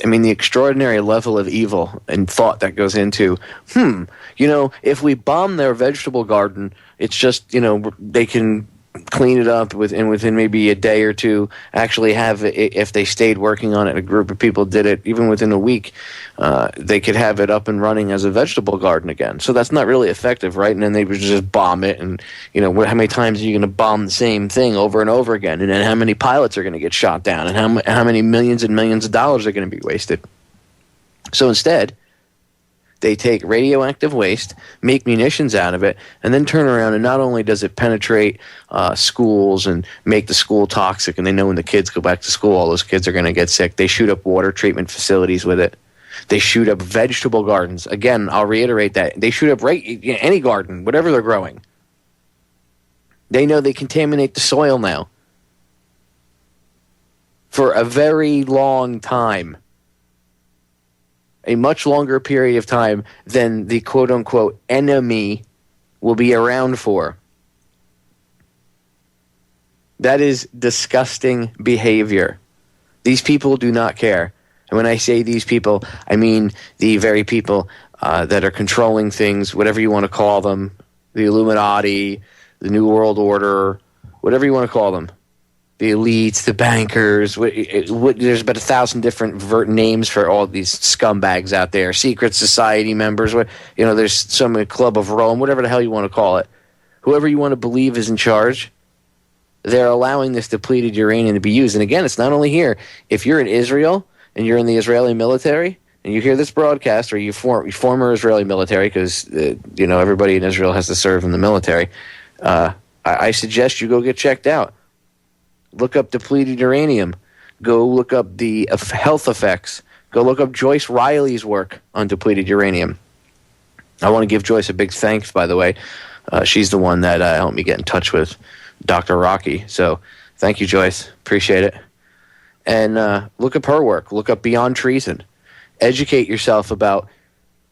I mean, the extraordinary level of evil and thought that goes into, if we bomb their vegetable garden, it's just, they can clean it up within maybe a day or two, actually have it, if they stayed working on it, a group of people did it, even within a week, they could have it up and running as a vegetable garden again. So that's not really effective, right? And then they would just bomb it, and, how many times are you going to bomb the same thing over and over again? And then how many pilots are going to get shot down? And how many millions and millions of dollars are going to be wasted? So instead, they take radioactive waste, make munitions out of it, and then turn around, and not only does it penetrate schools and make the school toxic, and they know when the kids go back to school, all those kids are going to get sick. They shoot up water treatment facilities with it. They shoot up vegetable gardens. Again, I'll reiterate that. They shoot up any garden, whatever they're growing. They know they contaminate the soil now for a very long time. A much longer period of time than the quote-unquote enemy will be around for. That is disgusting behavior. These people do not care. And when I say these people, I mean the very people that are controlling things, whatever you want to call them, the Illuminati, the New World Order, whatever you want to call them. The elites, the bankers, there's about 1,000 different names for all these scumbags out there. Secret society members, there's some Club of Rome, whatever the hell you want to call it. Whoever you want to believe is in charge, they're allowing this depleted uranium to be used. And again, it's not only here. If you're in Israel and you're in the Israeli military and you hear this broadcast, or you former Israeli military, because everybody in Israel has to serve in the military, I suggest you go get checked out. Look up depleted uranium. Go look up the health effects. Go look up Joyce Riley's work on depleted uranium. I want to give Joyce a big thanks, by the way. She's the one that helped me get in touch with Dr. Rokke. So thank you, Joyce. Appreciate it. And look up her work. Look up Beyond Treason. Educate yourself about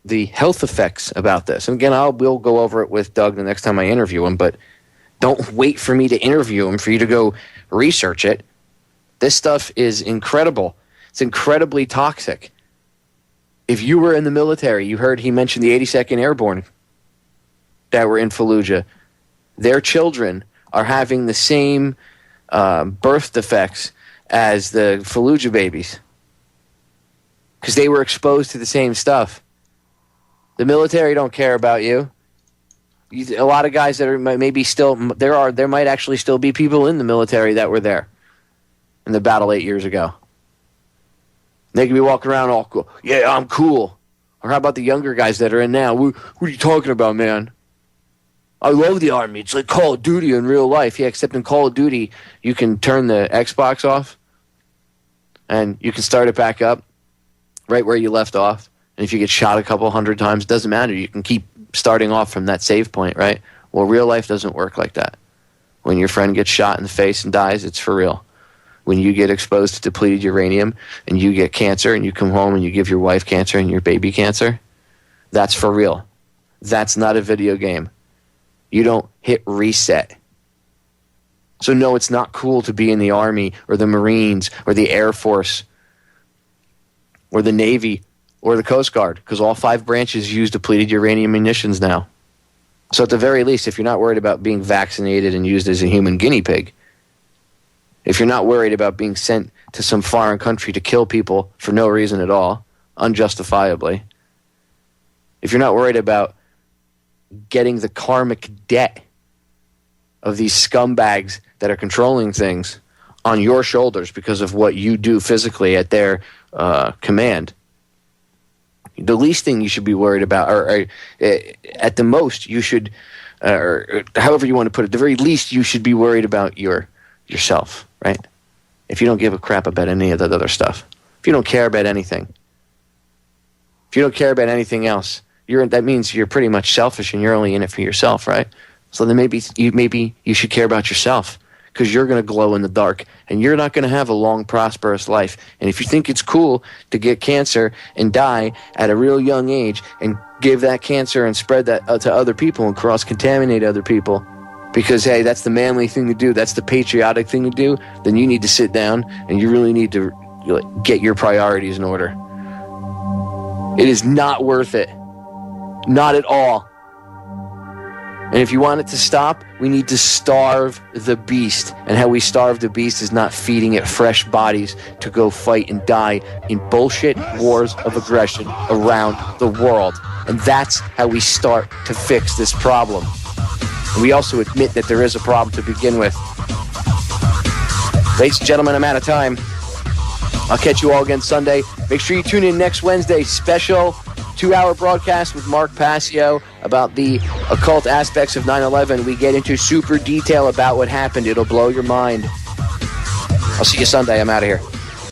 the health effects about this. And again, we'll go over it with Doug the next time I interview him, but don't wait for me to interview him for you to go research it. This stuff is incredible. It's incredibly toxic. If you were in the military, you heard he mentioned the 82nd Airborne that were in Fallujah. Their children are having the same birth defects as the Fallujah babies because they were exposed to the same stuff. The military don't care about you. A lot of guys that are maybe still there might actually still be people in the military that were there in the battle 8 years ago. They can be walking around all cool. Yeah, I'm cool. Or how about the younger guys that are in now? What are you talking about, man? I love the Army. It's like Call of Duty in real life. Yeah, except in Call of Duty, you can turn the Xbox off and you can start it back up right where you left off. And if you get shot a couple hundred times, it doesn't matter. You can keep starting off from that save point, right? Well, real life doesn't work like that. When your friend gets shot in the face and dies, it's for real. When you get exposed to depleted uranium and you get cancer and you come home and you give your wife cancer and your baby cancer, that's for real. That's not a video game. You don't hit reset. So no, it's not cool to be in the Army or the Marines or the Air Force or the Navy or the Coast Guard, because all 5 branches use depleted uranium munitions now. So at the very least, if you're not worried about being vaccinated and used as a human guinea pig, if you're not worried about being sent to some foreign country to kill people for no reason at all, unjustifiably, if you're not worried about getting the karmic debt of these scumbags that are controlling things on your shoulders because of what you do physically at their command, the least thing you should be worried about, or at the most, you should, or however you want to put it, the very least you should be worried about yourself, right? If you don't give a crap about any of that other stuff, if you don't care about anything, if you don't care about anything else, that means you're pretty much selfish and you're only in it for yourself, right? So then maybe you should care about yourself, because you're going to glow in the dark and you're not going to have a long, prosperous life. And if you think it's cool to get cancer and die at a real young age and give that cancer and spread that to other people and cross-contaminate other people because, hey, that's the manly thing to do, that's the patriotic thing to do, then you need to sit down and you really need to get your priorities in order. It is not worth it. Not at all. And if you want it to stop, we need to starve the beast. And how we starve the beast is not feeding it fresh bodies to go fight and die in bullshit wars of aggression around the world. And that's how we start to fix this problem. And we also admit that there is a problem to begin with. Ladies and gentlemen, I'm out of time. I'll catch you all again Sunday. Make sure you tune in next Wednesday. Special 2-hour broadcast with Mark Passio about the occult aspects of 9/11. We get into super detail about what happened. It'll blow your mind. I'll see you Sunday. I'm out of here.